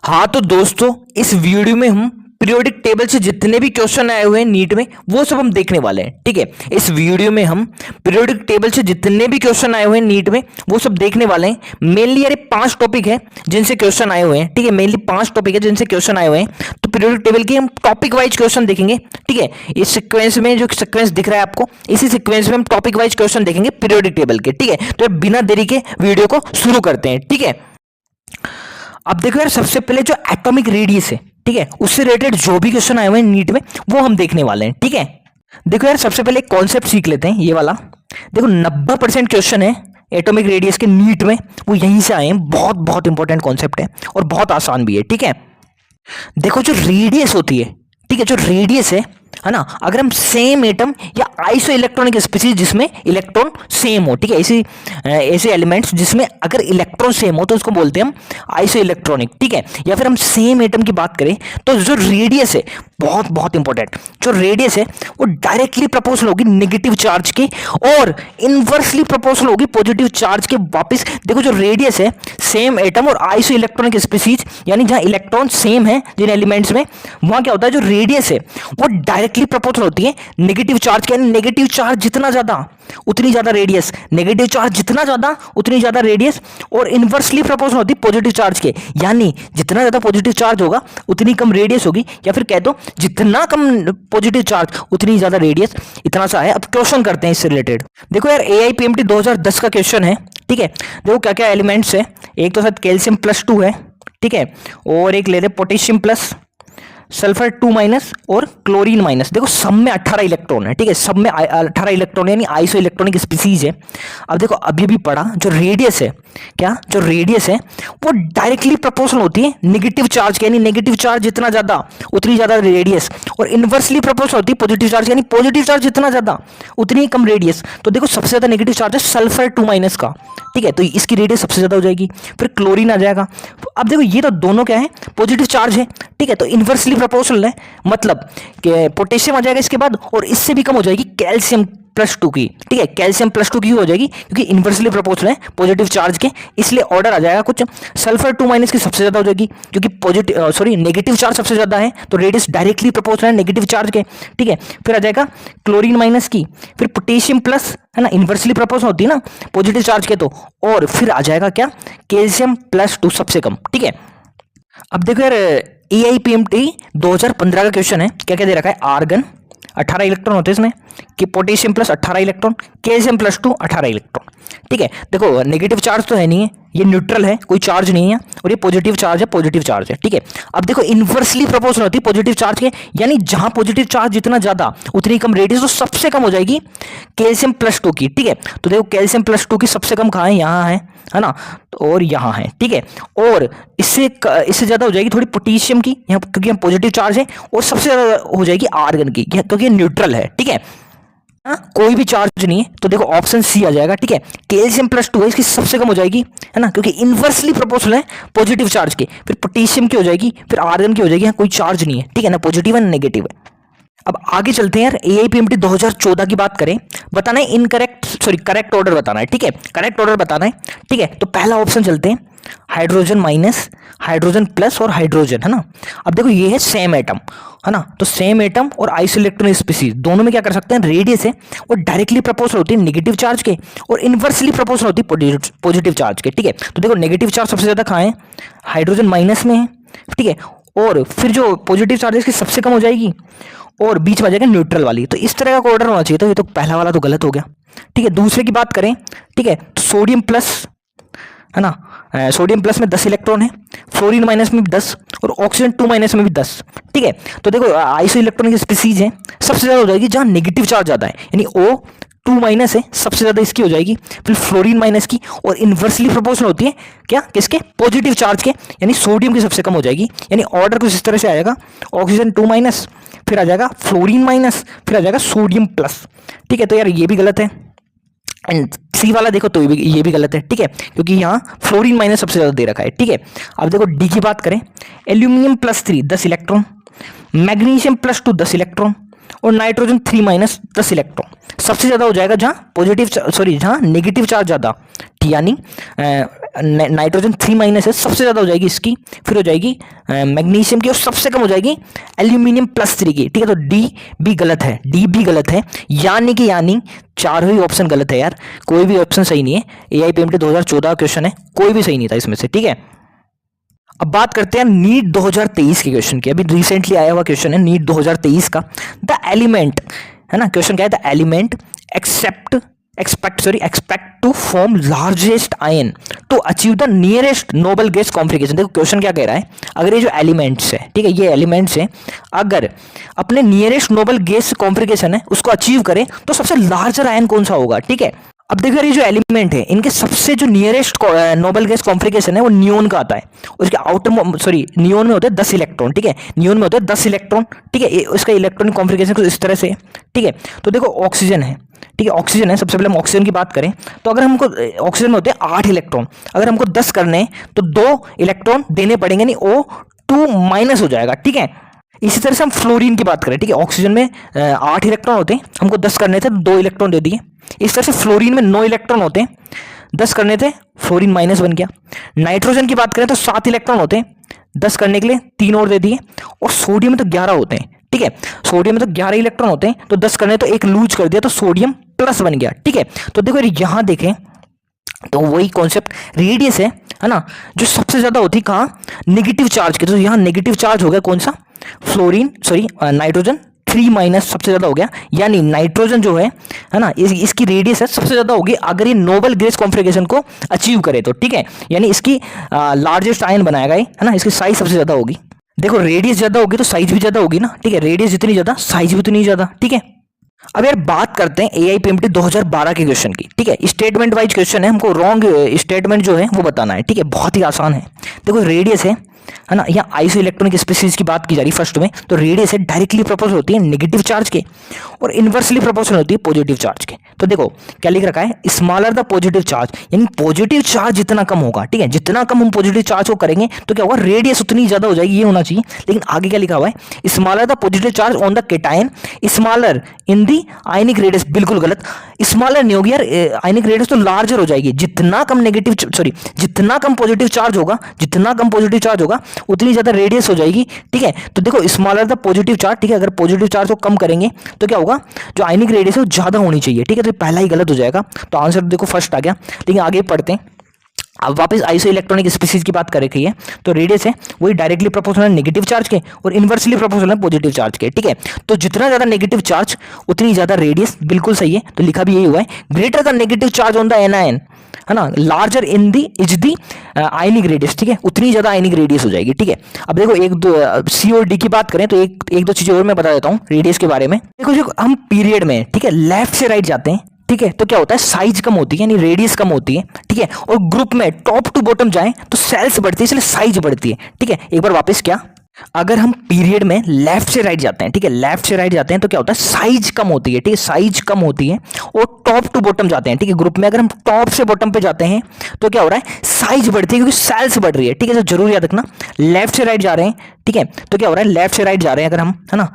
हाँ तो दोस्तों, इस वीडियो में हम पीरियोडिक टेबल से जितने भी क्वेश्चन आए हुए हैं नीट में वो सब हम देखने वाले हैं। ठीक है, इस वीडियो में हम पीरियोडिक टेबल से जितने भी क्वेश्चन आए हुए हैं नीट में वो सब देखने वाले हैं। मेनली यार 5 टॉपिक है जिनसे क्वेश्चन आए हुए हैं। ठीक है, मेनली 5 टॉपिक है जिनसे क्वेश्चन आए हुए हैं। तो पीरियोडिक टेबल के हम टॉपिक वाइज क्वेश्चन देखेंगे। ठीक है, इस सीक्वेंस में जो सीक्वेंस दिख रहा है आपको, इसी सीक्वेंस में हम टॉपिक वाइज क्वेश्चन देखेंगे पीरियोडिक टेबल के। ठीक है, तो बिना देरी के वीडियो को शुरू करते हैं। ठीक है, अब देखो यार, सबसे पहले जो एटॉमिक रेडियस है, ठीक है, उससे रिलेटेड जो भी क्वेश्चन आए हुए हैं नीट में वो हम देखने वाले हैं। ठीक है, देखो यार, सबसे पहले एक कॉन्सेप्ट सीख लेते हैं, ये वाला। देखो 90% क्वेश्चन है एटॉमिक रेडियस के नीट में वो यहीं से आए हैं। बहुत बहुत इंपॉर्टेंट कॉन्सेप्ट है और बहुत आसान भी है। ठीक है, देखो जो रेडियस होती है, ठीक है, जो रेडियस है ना, अगर हम सेम एटम या आइसो इलेक्ट्रॉनिक स्पीसीज जिसमें इलेक्ट्रॉन सेम हो, ठीक है, ऐसे एलिमेंट्स जिसमें अगर इलेक्ट्रॉन सेम हो तो उसको बोलते हैं हम आइसो इलेक्ट्रॉनिक। ठीक है, या फिर हम सेम एटम की बात करें तो जो रेडियस है, बहुत बहुत इंपॉर्टेंट, जो रेडियस है वो डायरेक्टली प्रोपोर्शनल होगी नेगेटिव चार्ज के और इनवर्सली प्रोपोर्शनल होगी पॉजिटिव चार्ज के। वापस देखो, जो रेडियस है सेम एटम और आइसो इलेक्ट्रॉनिक स्पीसीज, यानी जहां इलेक्ट्रॉन सेम है जिन एलिमेंट्स में, वहां क्या होता है, जो रेडियस है वो डायरेक्टली प्रोपोर्शनल होती है नेगेटिव चार्ज के। यानी नेगेटिव चार्ज जितना ज्यादा उतनी ज्यादा रेडियस, नेगेटिव चार्ज जितना ज्यादा उतनी ज्यादा रेडियस, और इनवर्सली प्रोपोर्शनल होती है पॉजिटिव चार्ज के। यानी जितना ज्यादा पॉजिटिव चार्ज होगा उतनी कम रेडियस होगी, या फिर कह दो जितना कम पॉजिटिव चार्ज उतनी ज्यादा रेडियस। इतना सा है। अब क्वेश्चन करते हैं इससे रिलेटेड। देखो यार, AIPMT 2010 का क्वेश्चन है। ठीक है, देखो क्या क्या एलिमेंट्स है। एक तो शायद कैल्शियम +2 है, ठीक है, और एक ले रहे पोटेशियम प्लस, सल्फर 2- और क्लोरीन माइनस। देखो सब में 18 इलेक्ट्रॉन है। ठीक है, सब में 18 इलेक्ट्रॉन यानी आइसो इलेक्ट्रॉनिक स्पीसीज है। अब देखो, अभी भी पढ़ा, जो रेडियस है, क्या जो रेडियस है वो डायरेक्टली प्रोपोर्शनल होती है नेगेटिव चार्ज के। यानी नेगेटिव चार्ज जितना ज्यादा उतनी ज्यादा रेडियस, और इनवर्सली प्रोपोर्शनल होती है पॉजिटिव चार्ज, यानी पॉजिटिव चार्ज जितना ज्यादा उतनी कम रेडियस। तो देखो सबसे ज्यादा नेगेटिव चार्ज है सल्फर 2- का। ठीक है, तो इसकी रेडियस सबसे ज्यादा हो जाएगी। फिर क्लोरीन आ जाएगा। अब देखो, ये तो दोनों क्या है, पॉजिटिव चार्ज है। ठीक है, तो इनवर्सली प्रोपोर्शनल है, मतलब कि पोटेशियम आ जाएगा इसके बाद, और इससे भी कम हो जाएगी कैल्शियम +2 की। ठीक है, कैल्शियम +2 की हो जाएगी क्योंकि इनवर्सली प्रोपोर्शनल है पॉजिटिव चार्ज के, इसलिए ऑर्डर आ जाएगा कुछ। सल्फर 2- की सबसे ज्यादा हो जाएगी क्योंकि नेगेटिव चार्ज सबसे ज्यादा है, तो रेडियस डायरेक्टली प्रोपोर्शनल है नेगेटिव चार्ज के। ठीक है, फिर आ जाएगा क्लोरीन - की, फिर पोटेशियम प्लस, है ना, इनवर्सली प्रोपोर्शनल होती है ना पॉजिटिव चार्ज के, तो और फिर आ जाएगा क्या, कैल्शियम +2 सबसे कम। ठीक है, अब देखो यार, AIPMT 2015 का क्वेश्चन है। क्या क्या दे रखा है, आर्गन 18 इलेक्ट्रॉन होते हैं इसमें, कि potassium plus 18 electron, calcium +2 18 electron. ठीक है, देखो नेगेटिव चार्ज तो है नहीं है, ये न्यूट्रल है, कोई चार्ज नहीं है, और ये पॉजिटिव चार्ज है, पॉजिटिव चार्ज है। ठीक है, अब देखो इनवर्सली प्रोपोर्शनल होती है पॉजिटिव चार्ज के, यानी जहां पॉजिटिव चार्ज जितना ज्यादा उतनी कम रेडियस, तो सबसे कम हो जाएगी कैल्शियम +2 की। ठीक है, तो देखो कैल्शियम +2 की सबसे कम कहाँ है, यहाँ है ना, और यहाँ है। ठीक है, और इससे ज्यादा हो जाएगी थोड़ी पोटेशियम की, यहाँ क्योंकि हम पॉजिटिव चार्ज है, और सबसे ज्यादा हो जाएगी आर्गन की क्योंकि न्यूट्रल है। ठीक है, कोई भी चार्ज नहीं है, तो देखो ऑप्शन सी आ जाएगा। ठीक है, कैल्शियम +2 है, इसकी सबसे कम हो जाएगी, है ना, क्योंकि इनवर्सली प्रोपोर्शनल है पॉजिटिव चार्ज के। फिर पोटेशियम की हो जाएगी, फिर आर्गन की हो जाएगी, यहाँ कोई चार्ज नहीं है। ठीक है ना, पॉजिटिव है ना नेगेटिव है। अब आगे चलते हैं यार, AIPMT 2014 की बात करें, बताना है करेक्ट ऑर्डर बताना है। ठीक है, करेक्ट ऑर्डर बताना है। ठीक है, तो पहला ऑप्शन चलते हैं, हाइड्रोजन - हाइड्रोजन प्लस और हाइड्रोजन, है ना। अब देखो ये है सेम एटम, है ना, तो सेम एटम और आइसो इलेक्ट्रॉनिक स्पीसीज दोनों में क्या कर सकते हैं, रेडियस है वो डायरेक्टली प्रोपोर्शनल होती है नेगेटिव चार्ज के, और इनवर्सली प्रोपोर्शनल होती है पॉजिटिव चार्ज के। ठीक है, तो देखो नेगेटिव चार्ज सबसे ज्यादा कहाँ है, हाइड्रोजन - में है। ठीक है, और फिर जो पॉजिटिव चार्ज है इसकी सबसे कम हो जाएगी, और बीच में आ जाएगा न्यूट्रल वाली। तो इस तरह का ऑर्डर होना चाहिए। तो ये तो पहला वाला तो गलत हो गया। ठीक है, दूसरे की बात करें, ठीक है, तो सोडियम प्लस, है ना, सोडियम प्लस में 10 इलेक्ट्रॉन है, फ्लोरीन - में भी 10, और ऑक्सीजन 2- में भी 10। ठीक है, तो देखो आइसो इलेक्ट्रॉनिक स्पीसीज है, सबसे ज्यादा हो जाएगी जहां नेगेटिव चार्ज ज्यादा है, यानी O2- है, सबसे ज्यादा इसकी हो जाएगी। फिर फ्लोरीन - की, और इनवर्सली प्रोपोर्शनल होती है क्या, किसके, पॉजिटिव चार्ज के, यानी सोडियम की सबसे कम हो जाएगी। यानी ऑर्डर कुछ इस तरह से आएगा, ऑक्सीजन 2-, फिर आ जाएगा फ्लोरीन -, फिर आ जाएगा सोडियम प्लस। ठीक है, तो यार ये भी गलत है, एंड सी वाला देखो तो ये भी गलत है। ठीक है, क्योंकि यहाँ फ्लोरीन - सबसे ज्यादा दे रखा है। ठीक है, अब देखो डी की बात करें, एल्यूमिनियम +3 10 इलेक्ट्रॉन, मैग्नीशियम +2 10 इलेक्ट्रॉन, और नाइट्रोजन 3- 10 इलेक्ट्रॉन। सबसे ज्यादा हो जाएगा जहां नेगेटिव चार्ज ज्यादा, यानी नाइट्रोजन 3- है, सबसे ज़्यादा हो जाएगी इसकी, फिर हो जाएगी मैग्नीशियम की, और सबसे कम हो जाएगी एल्यूमिनियम +3 की। ठीक है, तो डी भी गलत है, डी भी गलत है, यानी चारों ही ऑप्शन गलत है यार, कोई भी ऑप्शन सही नहीं है। AIPMT 2014 का क्वेश्चन है, कोई भी सही नहीं था इसमें से। ठीक है, अब बात करते हैं नीट 2023 के क्वेश्चन की। अभी रिसेंटली आया हुआ क्वेश्चन है नीट 2023 का। द एलिमेंट, है ना, क्वेश्चन क्या है, the element expect to form largest ion to achieve the nearest noble gas configuration। देखो क्वेश्चन क्या कह रहा है, अगर ये जो एलिमेंट्स है, ठीक है, ये एलिमेंट्स है, अगर अपने नियरेस्ट नोबल गैस कॉन्फ़िगरेशन है उसको अचीव करें तो सबसे लार्जर आयन कौन सा होगा। ठीक है, अब देखो ये जो एलिमेंट है, इनके सबसे जो नियरेस्ट नोबल गैस कॉन्फ़िगरेशन है वो नियोन का आता है। उसके नियोन में होते हैं 10 इलेक्ट्रॉन। ठीक है, नियोन में होते हैं 10 इलेक्ट्रॉन। ठीक है, उसका इलेक्ट्रॉनिक कॉन्फ़िगरेशन कुछ इस तरह से। ठीक है, तो देखो ऑक्सीजन है, ठीक है, ऑक्सीजन है, सबसे पहले हम ऑक्सीजन की बात करें तो अगर हमको ऑक्सीजन में होते हैं 8 इलेक्ट्रॉन, अगर हमको 10 करने हैं तो 2 इलेक्ट्रॉन देने पड़ेंगे, नहीं O2- हो जाएगा। ठीक है, इसी तरह से हम फ्लोरीन की बात करें, ठीक है, ऑक्सीजन में 8 इलेक्ट्रॉन होते हैं, हमको 10 करने थे, 2 इलेक्ट्रॉन दे दिए। इस तरह से फ्लोरीन में 9 इलेक्ट्रॉन होते हैं, 10 करने थे, फ्लोरीन - बन गया। नाइट्रोजन की बात करें तो 7 इलेक्ट्रॉन होते हैं, 10 करने के लिए 3 और दे दिए। और सोडियम में तो 11 होते हैं। ठीक है, सोडियम में तो 11 इलेक्ट्रॉन होते हैं, तो 10 करने तो एक लूज कर दिया, तो सोडियम + बन गया। ठीक है, तो देखो यहां देखें तो वही कॉन्सेप्ट, रेडियस है ना, जो सबसे ज्यादा होती है कहाँ, नेगेटिव चार्ज के, तो यहाँ नेगेटिव चार्ज हो गया कौन सा, नाइट्रोजन 3- सबसे ज्यादा हो गया, यानी नाइट्रोजन जो है ना, इसकी रेडियस है सबसे ज्यादा होगी अगर ये नोबल गैस कॉन्फ़िगरेशन को अचीव करे तो। ठीक है, यानी इसकी लार्जेस्ट आयन बनाएगा ये, है ना, इसकी साइज सबसे ज्यादा होगी। देखो रेडियस ज्यादा होगी तो साइज भी ज्यादा होगी ना। ठीक है, रेडियस जितनी ज्यादा साइज भी उतनी ज्यादा। ठीक है, अब यार बात करते हैं AIPMT 2012 के क्वेश्चन की। ठीक है, स्टेटमेंट वाइज क्वेश्चन है, हमको रॉन्ग स्टेटमेंट जो है वो बताना है। ठीक है, बहुत ही आसान है। देखो रेडियस है ना, यहाँ आइसो इलेक्ट्रॉनिक स्पीशीज की बात की जा रही फर्स्ट में, तो रेडियस है डायरेक्टली प्रोपोर्शनल होती है नेगेटिव चार्ज के, और इनवर्सली प्रोपोर्शनल होती है पॉजिटिव चार्ज के। तो देखो क्या लिख रखा है, स्मॉलर द पॉजिटिव चार्ज, यानी पॉजिटिव चार्ज जितना कम होगा, ठीक है, जितना कम हम पॉजिटिव चार्ज को करेंगे तो क्या होगा, रेडियस उतनी ज्यादा हो जाएगी, ये होना चाहिए। लेकिन आगे क्या लिखा हुआ है, smaller the positive charge on the cation, smaller in the ionic radius, बिल्कुल गलत, स्मॉलर नहीं होगी यार, आयनिक रेडियस तो लार्जर हो जाएगी। जितना कम जितना कम पॉजिटिव चार्ज होगा, उतनी ज्यादा रेडियस हो जाएगी। ठीक है, तो देखो स्मॉलर द पॉजिटिव चार्ज, ठीक है, अगर पॉजिटिव चार्ज को कम करेंगे तो क्या होगा, जो आयनिक रेडियस है वो ज्यादा होनी चाहिए। ठीक है, तो पहला ही गलत हो जाएगा, तो आंसर देखो फर्स्ट आ गया। लेकिन आगे पढ़ते हैं, अब वापस आइसो इलेक्ट्रॉनिक स्पीशीज की बात कर रखी है, तो रेडियस है वही डायरेक्टली प्रोपोर्शनल नेगेटिव चार्ज के और इनवर्सली प्रोपोर्शनल पॉजिटिव चार्ज के। ठीक है, तो जितना ज्यादा नेगेटिव चार्ज उतनी ज्यादा रेडियस, बिल्कुल सही है, तो लिखा भी यही हुआ है, greater the negative charge on the anion, है ना, larger in the is the ionic radius. ठीक है, उतनी ज्यादा आयनिक रेडियस हो जाएगी। ठीक है, अब देखो एक दो सी और डी की बात करें तो एक दो चीजें और मैं बता देता हूँ रेडियस के बारे में। देखो जो हम पीरियड में, ठीक है, लेफ्ट से राइट जाते हैं, ठीक है, तो क्या होता है, साइज कम होती है, यानी रेडियस कम होती है। ठीक है, और ग्रुप में टॉप टू बॉटम जाएं तो सेल्स बढ़ती है, इसलिए साइज बढ़ती है। ठीक है, एक बार वापस क्या, अगर हम पीरियड में लेफ्ट से राइट जाते हैं, ठीक है, लेफ्ट से राइट जाते हैं तो क्या होता है, साइज कम होती है। ठीक है, साइज कम होती है, और टॉप टू बॉटम जाते हैं, ठीक है, ग्रुप में अगर हम टॉप से बॉटम पे जाते हैं तो क्या हो रहा है, साइज बढ़ती है, क्योंकि सेल्स बढ़ रही है। ठीक है, तो जरूर याद रखना, लेफ्ट से राइट जा रहे हैं, ठीक है, तो क्या हो रहा है, लेफ्ट से राइट जा रहे हैं अगर हम, है ना,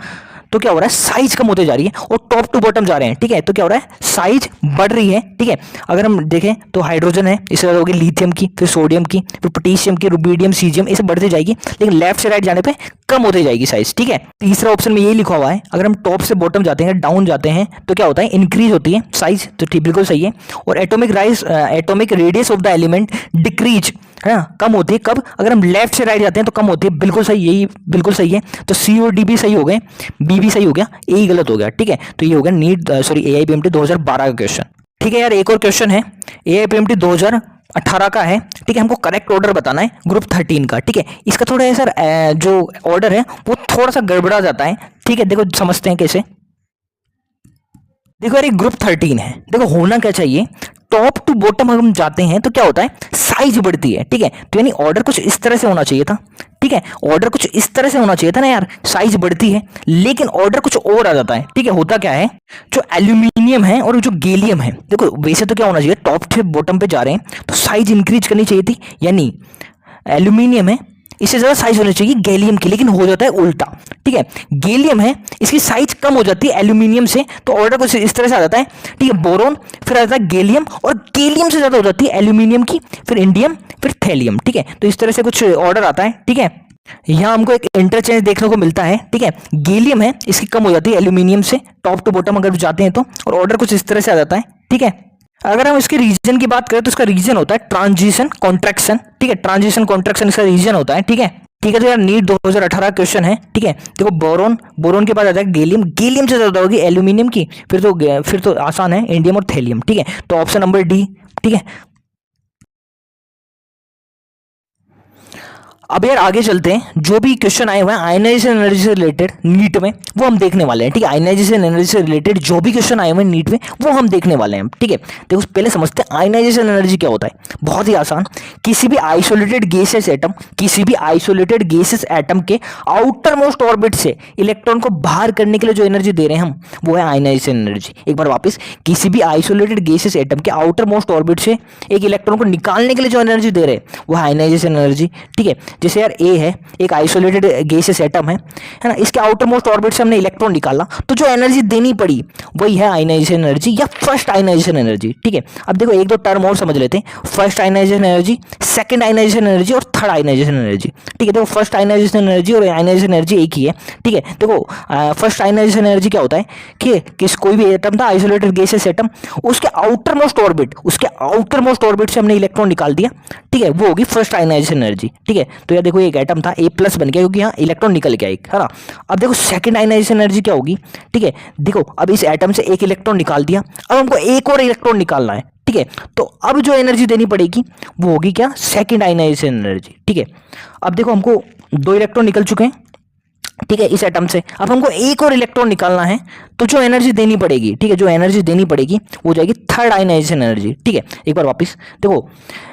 तो क्या हो रहा है, साइज कम होते जा रही है, और टॉप टू बॉटम जा रहे हैं। ठीक है, तो क्या हो रहा है, साइज बढ़ रही है। ठीक है, अगर हम देखें तो हाइड्रोजन है, इससे ज्यादा होगी लिथियम की, फिर सोडियम की, फिर पोटेशियम की, रुबिडियम, सीजियम, ऐसे बढ़ते जाएगी, लेकिन लेफ्ट से राइट जाने पे कम होते जाएगी साइज। ठीक है, तीसरा ऑप्शन में यही लिखा हुआ है, अगर हम टॉप से बॉटम जाते हैं, डाउन जाते हैं, तो क्या होता है, इंक्रीज होती है साइज, तो ठीक बिल्कुल सही है। और atomic radius of the element decrease, है ना, कम होती है कब, अगर हम लेफ्ट से राइट जाते हैं तो कम होती है, बिल्कुल सही, यही बिल्कुल सही है। तो सी और डी भी सही हो गए, बी भी सही हो गया, ए ही गलत हो गया। ठीक है, तो ये हो गया AIPMT 2012 का क्वेश्चन। ठीक है यार, एक और क्वेश्चन है AIPMT 2018 का है। ठीक है, हमको करेक्ट ऑर्डर बताना है ग्रुप 13 का। ठीक है, इसका थोड़ा है सर, जो ऑर्डर है वो थोड़ा सा गड़बड़ा जाता है। ठीक है, देखो समझते हैं कैसे। देखो यार, ये ग्रुप 13 है, देखो होना क्या चाहिए, टॉप टू बॉटम हम जाते हैं तो क्या होता है, साइज बढ़ती है। ठीक है, तो यानी ऑर्डर कुछ इस तरह से होना चाहिए था। ठीक है, ऑर्डर कुछ इस तरह से होना चाहिए था ना यार, साइज बढ़ती है, लेकिन ऑर्डर कुछ और आ जाता है। ठीक है, होता क्या है, जो एल्यूमिनियम है और जो गैलियम है, देखो वैसे तो क्या होना चाहिए, टॉप से बॉटम पे जा रहे हैं तो साइज इंक्रीज करनी चाहिए थी, यानी एल्यूमिनियम है, इससे ज़्यादा साइज होनी चाहिए गैलियम की, लेकिन हो जाता है उल्टा। ठीक है, गैलियम है इसकी साइज कम हो जाती है एल्यूमिनियम से, तो ऑर्डर कुछ इस तरह से आ जाता है। ठीक है, बोरोन, फिर आ जाता है गैलियम, और गैलियम से ज़्यादा हो जाती है एल्यूमिनियम की, फिर इंडियम, फिर थैलियम। ठीक है, तो इस तरह से कुछ ऑर्डर आता है। ठीक है, यहाँ हमको एक इंटरचेंज देखने को मिलता है। ठीक है, गैलियम है इसकी कम हो जाती है एल्यूमिनियम से, टॉप टू बॉटम अगर जाते हैं तो, और ऑर्डर कुछ इस तरह से आ जाता है। ठीक है, अगर हम इसके रीजन की बात करें तो इसका रीजन होता है ट्रांजिशन कॉन्ट्रैक्शन। ठीक है, ट्रांजिशन कॉन्ट्रैक्शन इसका रीजन होता है। ठीक है, ठीक है, तो यार नीट 2018 क्वेश्चन है। ठीक है, देखो बोरोन, बोरोन के बाद आता है गैलियम, गैलियम से ज्यादा होगी एल्यूमिनियम की, फिर तो आसान है इंडियम और थैलियम। ठीक है, तो ऑप्शन नंबर डी। ठीक है, अब यार आगे चलते हैं, जो भी क्वेश्चन आए हुए हैं आयनाइजेशन एनर्जी से रिलेटेड नीट में वो हम देखने वाले हैं। ठीक है, आयनाइजेशन एनर्जी से रिलेटेड जो भी क्वेश्चन आए हुए हैं नीट में वो हम देखने वाले हैं। ठीक है, देखो पहले समझते हैं आयनाइजेशन एनर्जी क्या होता है। बहुत ही आसान, किसी भी आइसोलेटेड गैसेस एटम, किसी भी आइसोलेटेड गैसेस एटम के आउटर मोस्ट ऑर्बिट से इलेक्ट्रॉन को बाहर करने के लिए जो एनर्जी दे रहे हैं हम, वो है आयनाइजेशन एनर्जी। एक बार वापस, किसी भी आइसोलेटेड गैसेस एटम के आउटर मोस्ट ऑर्बिट से एक इलेक्ट्रॉन को निकालने के लिए जो एनर्जी दे रहे हैं वो है आयनाइजेशन एनर्जी। ठीक है, जैसे यार ए है, एक आइसोलेटेड गैसेस एटम है ना, इसके आउटर मोस्ट ऑर्बिट से हमने इलेक्ट्रॉन निकाला, तो जो एनर्जी देनी पड़ी वही है आयनाइजेशन एनर्जी या फर्स्ट आयनाइजेशन एनर्जी। ठीक है, अब देखो एक दो टर्म और समझ लेते हैं, first ionization energy, second ionization energy और थर्ड आयनाइजेशन एनर्जी। ठीक है, देखो फर्स्ट आयनाइजेशन एनर्जी और आयनाइजेशन एनर्जी एक ही है। ठीक है, देखो फर्स्ट आयनाइजेशन एनर्जी क्या होता है कि किस कोई भी एटम था आइसोलेटेड गैसेस एटम, उसके आउटर मोस्ट ऑर्बिट, उसके आउटर मोस्ट ऑर्बिट से हमने इलेक्ट्रॉन निकाल दिया। ठीक है, वो होगी फर्स्ट आयनाइजेशन एनर्जी। ठीक है, तो यार देखो एक एटम था ए प्लस बन गया क्योंकि यहाँ इलेक्ट्रॉन निकल गया एक, है ना। अब देखो सेकंड आयनाइजेशन एनर्जी क्या होगी। ठीक है, देखो अब इस एटम से एक इलेक्ट्रॉन निकाल दिया, अब हमको एक और इलेक्ट्रॉन निकालना है। ठीक है, तो अब जो एनर्जी देनी पड़ेगी वो होगी क्या, सेकंड आयनाइजेशन एनर्जी। ठीक है, अब देखो हमको दो इलेक्ट्रॉन निकल चुके हैं। ठीक है, इस एटम से अब हमको एक और इलेक्ट्रॉन निकालना है, तो जो एनर्जी देनी पड़ेगी, ठीक है, जो एनर्जी देनी पड़ेगी वो जाएगी थर्ड आयनाइजेशन एनर्जी। ठीक है, एक बार वापस देखो,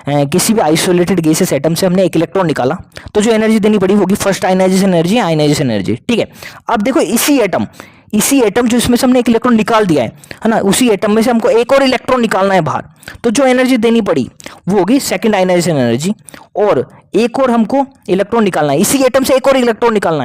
किसी भी आइसोलेटेड गैसेस एटम से हमने एक इलेक्ट्रॉन निकाला, तो जो एनर्जी देनी पड़ी होगी first ionization energy, ionization energy. ठीक है, अब देखो इसी एटम जो इसमें से हमने एक इलेक्ट्रॉन निकाल दिया है ना, उसी एटम में से हमको एक और इलेक्ट्रॉन निकालना है बाहर, तो जो एनर्जी देनी पड़ी वो होगी सेकंड आयनाइजेशन एनर्जी, और एक और हमको इलेक्ट्रॉन निकालना है, इसी एटम से एक और इलेक्ट्रॉन निकालना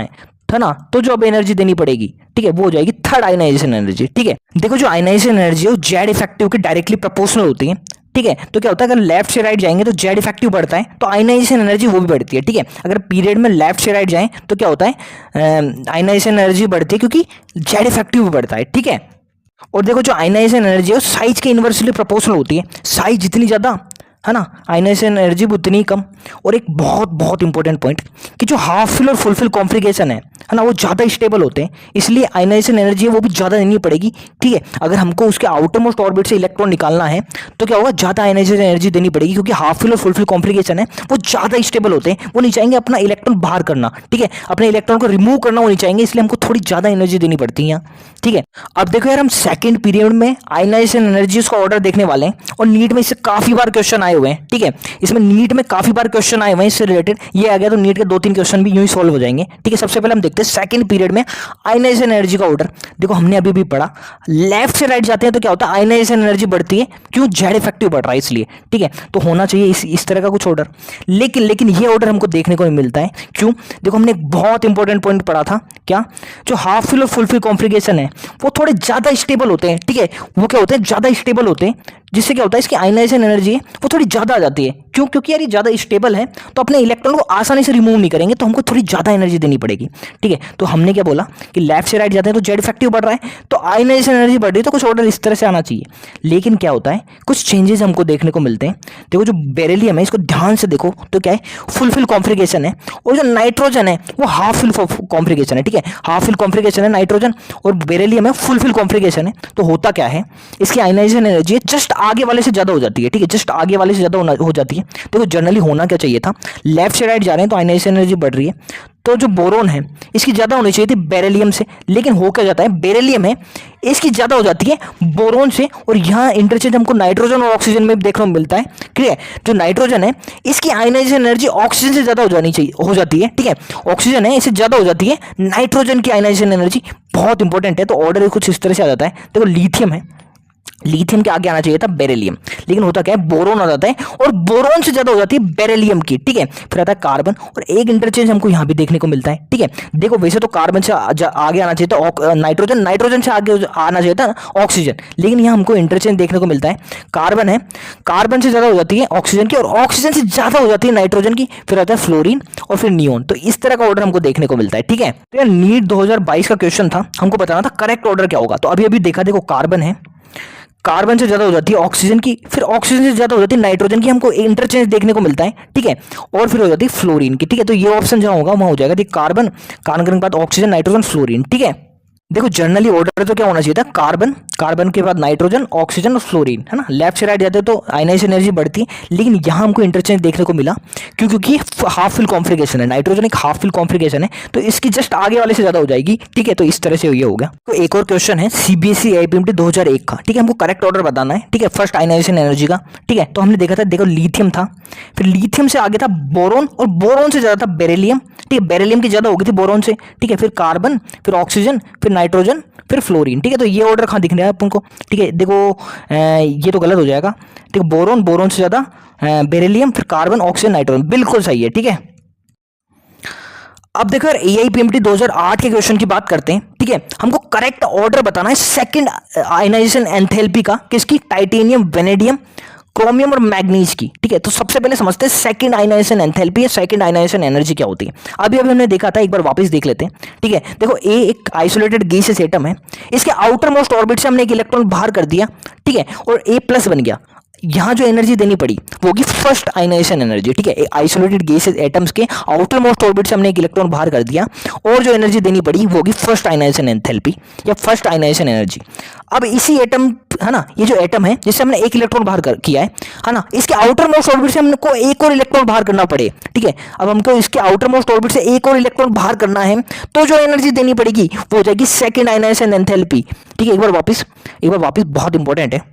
है ना, तो जो अब एनर्जी देनी पड़ेगी, ठीक है, वो हो जाएगी थर्ड आयनाइजेशन एनर्जी। ठीक है, देखो जो आयनाइजेशन एनर्जी है वो जेड इफेक्टिव के डायरेक्टली प्रोपोर्शनल होती है। ठीक है, तो क्या होता है अगर लेफ्ट से राइट जाएंगे तो जेड इफेक्टिव बढ़ता है, तो आयनाइजेशन एनर्जी वो भी बढ़ती है। ठीक है, अगर पीरियड में लेफ्ट से राइट जाएं तो क्या होता है, आयनाइजेशन एनर्जी बढ़ती है क्योंकि जेड इफेक्टिव बढ़ता है। ठीक है, और देखो जो आयनाइजेशन एनर्जी है वो साइज के इन्वर्सली प्रोपोर्शनल होती है, साइज जितनी ज़्यादा है ना, आयनाइजेशन एनर्जी भी उतनी ही कम। और एक बहुत बहुत इंपॉर्टेंट पॉइंट कि जो हाफ फिल और फुल फिल कॉन्फ़िगरेशन है ना, वो ज़्यादा स्टेबल होते हैं, इसलिए आयनाइजेशन एनर्जी है वो भी ज़्यादा देनी पड़ेगी। ठीक है, अगर हमको उसके आउटर मोस्ट ऑर्बिट से इलेक्ट्रॉन निकालना है तो क्या होगा, ज़्यादा आयनाइजेशन एनर्जी देनी पड़ेगी, क्योंकि हाफ फिल और फुल फिल कॉन्फ़िगरेशन है वो ज़्यादा स्टेबल होते हैं, वो नहीं चाहेंगे अपना इलेक्ट्रॉन बाहर करना। ठीक है, अपने इलेक्ट्रॉन को रिमूव करना वो नहीं चाहेंगे, इसलिए हमको थोड़ी ज़्यादा एनर्जी देनी पड़ती है यहाँ। ठीक है, अब देखो यार हम सेकंड पीरियड में आयनाइजेशन एनर्जी उसका ऑर्डर देखने वाले हैं, और नीट में इससे काफ़ी बार क्वेश्चन आए हुए हैं। ठीक है, इसमें नीट में काफी बार क्वेश्चन आए हुए हैं इससे रिलेटेड, ये आ गया तो नीट के 2-3 क्वेश्चन भी यूं ही सॉल्व हो जाएंगे। ठीक है, सबसे पहले हम देखते हैं सेकंड पीरियड में आयनाइजेशन एनर्जी का ऑर्डर। देखो हमने अभी भी पढ़ा, लेफ्ट से राइट जाते हैं तो क्या होता है, आयनाइजेशन एनर्जी बढ़ती है, क्यों, जेड इफेक्टिव बढ़ रहा है इसलिए। ठीक है, तो होना चाहिए इस तरह का कुछ ऑर्डर, लेकिन ये ऑर्डर हमको देखने को नहीं मिलता है। क्यों, देखो हमने एक बहुत इंपॉर्टेंट पॉइंट पढ़ा था, क्या, जो हाफ फिल और फुल फिल कॉन्फ़िगरेशन है वो थोड़े ज्यादा स्टेबल होते हैं। ठीक है, वो क्या होते हैं, ज्यादा स्टेबल होते हैं, जिससे क्या होता है इसकी आयनाइजेशन एनर्जी है वो थोड़ी ज़्यादा आ जाती है। क्यों, क्योंकि यार ये ज़्यादा स्टेबल है तो अपने इलेक्ट्रॉन को आसानी से रिमूव नहीं करेंगे, तो हमको थोड़ी ज़्यादा एनर्जी देनी पड़ेगी। ठीक है, तो हमने क्या बोला कि लेफ्ट से राइट जाते हैं तो जेड इफेक्टिव बढ़ रहा है, तो आयनाइजेशन एनर्जी बढ़ रही है, तो कुछ ऑर्डर इस तरह से आना चाहिए। लेकिन क्या होता है, कुछ चेंजेस हमको देखने को मिलते हैं। देखो जो बेरिलियम है इसको ध्यान से देखो तो क्या है, फुल फिल कॉन्फ़िगरेशन है, और जो नाइट्रोजन है वो हाफ फिल कॉन्फ़िगरेशन है। ठीक है, हाफ फिल कॉन्फ़िगरेशन है नाइट्रोजन, और बेरिलियम है फुल फिल कॉन्फ़िगरेशन है। तो होता क्या है, इसकी आयनाइजेशन एनर्जी जस्ट आगे वाले से ज़्यादा हो जाती है। ठीक है, जस्ट आगे वाले से ज़्यादा हो जाती है। देखो जनरली होना क्या चाहिए था, लेफ्ट से राइट जा रहे हैं तो आयनाइजेशन एनर्जी बढ़ रही है, तो जो बोरोन है इसकी ज़्यादा होनी चाहिए थी बेरिलियम से, लेकिन हो क्या जाता है, बेरिलियम है इसकी ज़्यादा हो जाती है बोरोन से, और यहाँ इंटरचेंज हमको नाइट्रोजन और ऑक्सीजन में देखने को मिलता है। क्लियर, जो नाइट्रोजन है इसकी आयनाइजेशन एनर्जी ऑक्सीजन से ज़्यादा हो जाती है। ठीक है, ऑक्सीजन है इससे ज़्यादा हो जाती है नाइट्रोजन की आयनाइजेशन एनर्जी, बहुत इंपॉर्टेंट है। तो ऑर्डर कुछ इस तरह से आ जाता है। देखो लिथियम है, लिथियम के आगे आना चाहिए था बेरिलियम, लेकिन होता क्या है, बोरोन आ जाता है और बोरोन से ज्यादा हो जाती है बेरिलियम की, ठीक है। फिर आता है कार्बन, और एक इंटरचेंज हमको यहाँ भी देखने को मिलता है, ठीक है। देखो वैसे तो कार्बन से आगे आना चाहिए था नाइट्रोजन, नाइट्रोजन से आगे आना चाहिए था ऑक्सीजन, लेकिन यहाँ हमको इंटरचेंज देखने को मिलता है। कार्बन है, कार्बन से ज्यादा हो जाती है ऑक्सीजन की, और ऑक्सीजन से ज्यादा हो जाती है नाइट्रोजन की, फिर आता है फ्लोरीन और फिर नियोन। तो इस तरह का ऑर्डर हमको देखने को मिलता है, ठीक है। तो यार नीट 2022 का क्वेश्चन था, हमको बताना था करेक्ट ऑर्डर क्या होगा। तो अभी अभी देखा, देखो कार्बन है, कार्बन से ज्यादा हो जाती है ऑक्सीजन की, फिर ऑक्सीजन से ज्यादा हो जाती है नाइट्रोजन की, हमको इंटरचेंज देखने को मिलता है, ठीक है। और फिर हो जाती है फ्लोरीन की, ठीक है। तो ये ऑप्शन जहां होगा वहां हो जाएगा कार्बन, कार्बन के बाद ऑक्सीजन, नाइट्रोजन, फ्लोरीन, ठीक है। देखो जनरली ऑर्डर तो क्या होना चाहिए था, कार्बन, कार्बन के बाद नाइट्रोजन, ऑक्सीजन और फ्लोरीन, है ना। लेफ्ट से राइट जाते तो आयनाइजेशन एनर्जी बढ़ती है, लेकिन यहाँ हमको इंटरचेंज देखने को मिला क्योंकि हाफ फिल कॉन्फ़िगरेशन है, नाइट्रोजन एक हाफ फिल कॉन्फ़िगरेशन है, तो इसकी जस्ट आगे वाले से ज्यादा हो जाएगी, ठीक है। तो इस तरह से ये हो गया। तो एक और क्वेश्चन है सीबीएसई आईपीएमटी 2001 का, ठीक है। हमको करेक्ट ऑर्डर बताना है, ठीक है, फर्स्ट आयनाइजेशन एनर्जी का, ठीक है। तो हमने देखा था, देखो लिथियम था, फिर लिथियम से आगे था बोरोन, और बोरोन से ज्यादा था बेरिलियम, ठीक है। बेरिलियम की ज्यादा हो गई थी बोरोन से, ठीक है। फिर कार्बन, फिर ऑक्सीजन, फिर नाइट्रोजन, फिर फ्लोरीन, ठीक है। तो ये ऑर्डर कहाँ दिख रहा है अपन को, ठीक है। देखो ये तो गलत हो जाएगा, ठीक है। बोरोन, बोरोन से ज्यादा बेरिलियम, फिर कार्बन, ऑक्सीजन, नाइट्रोजन, बिल्कुल सही है, ठीक है। अब देखो यार एआईपीएमटी 2008 के क्वेश्चन की बात करते हैं, ठीक है। हमको करेक्ट ऑर्डर बताना है सेकंड आयनाइजेशन एंथैल्पी का, किसकी, टाइटेनियम, वेनेडियम, क्रोमियम और मैग्नीज की, ठीक है। तो सबसे पहले समझते हैं सेकंड आयनाइजेशन एंथैल्पी या सेकंड आयनाइजेशन एनर्जी क्या होती है। अभी अभी हमने देखा था, एक बार वापस देख लेते हैं, ठीक है। देखो ए एक आइसोलेटेड गैसियस एटम है, इसके आउटर मोस्ट ऑर्बिट से हमने एक इलेक्ट्रॉन बाहर कर दिया, ठीक है, और ए प्लस बन गया। यहाँ जो एनर्जी देनी पड़ी वो होगी फर्स्ट आयनाइजेशन एनर्जी, ठीक है। आइसोलेटेड गैसेस एटम्स के आउटर मोस्ट ऑर्बिट से हमने एक इलेक्ट्रॉन बाहर कर दिया, और जो एनर्जी देनी पड़ी वो होगी फर्स्ट आयनाइजेशन एंथैल्पी या फर्स्ट आयनाइजेशन एनर्जी। अब इसी एटम, है ना, ये जो एटम है जिससे हमने एक इलेक्ट्रॉन बाहर किया है ना, इसके आउटर मोस्ट ऑर्बिट से हमको एक और इलेक्ट्रॉन बाहर करना पड़े, ठीक है। अब हमको इसके आउटर मोस्ट ऑर्बिट से एक और इलेक्ट्रॉन बाहर करना है, तो जो एनर्जी देनी पड़ेगी वो हो जाएगी सेकेंड आयनाइजेशन एंथैल्पी, ठीक है। एक बार वापस बहुत इंपॉर्टेंट है।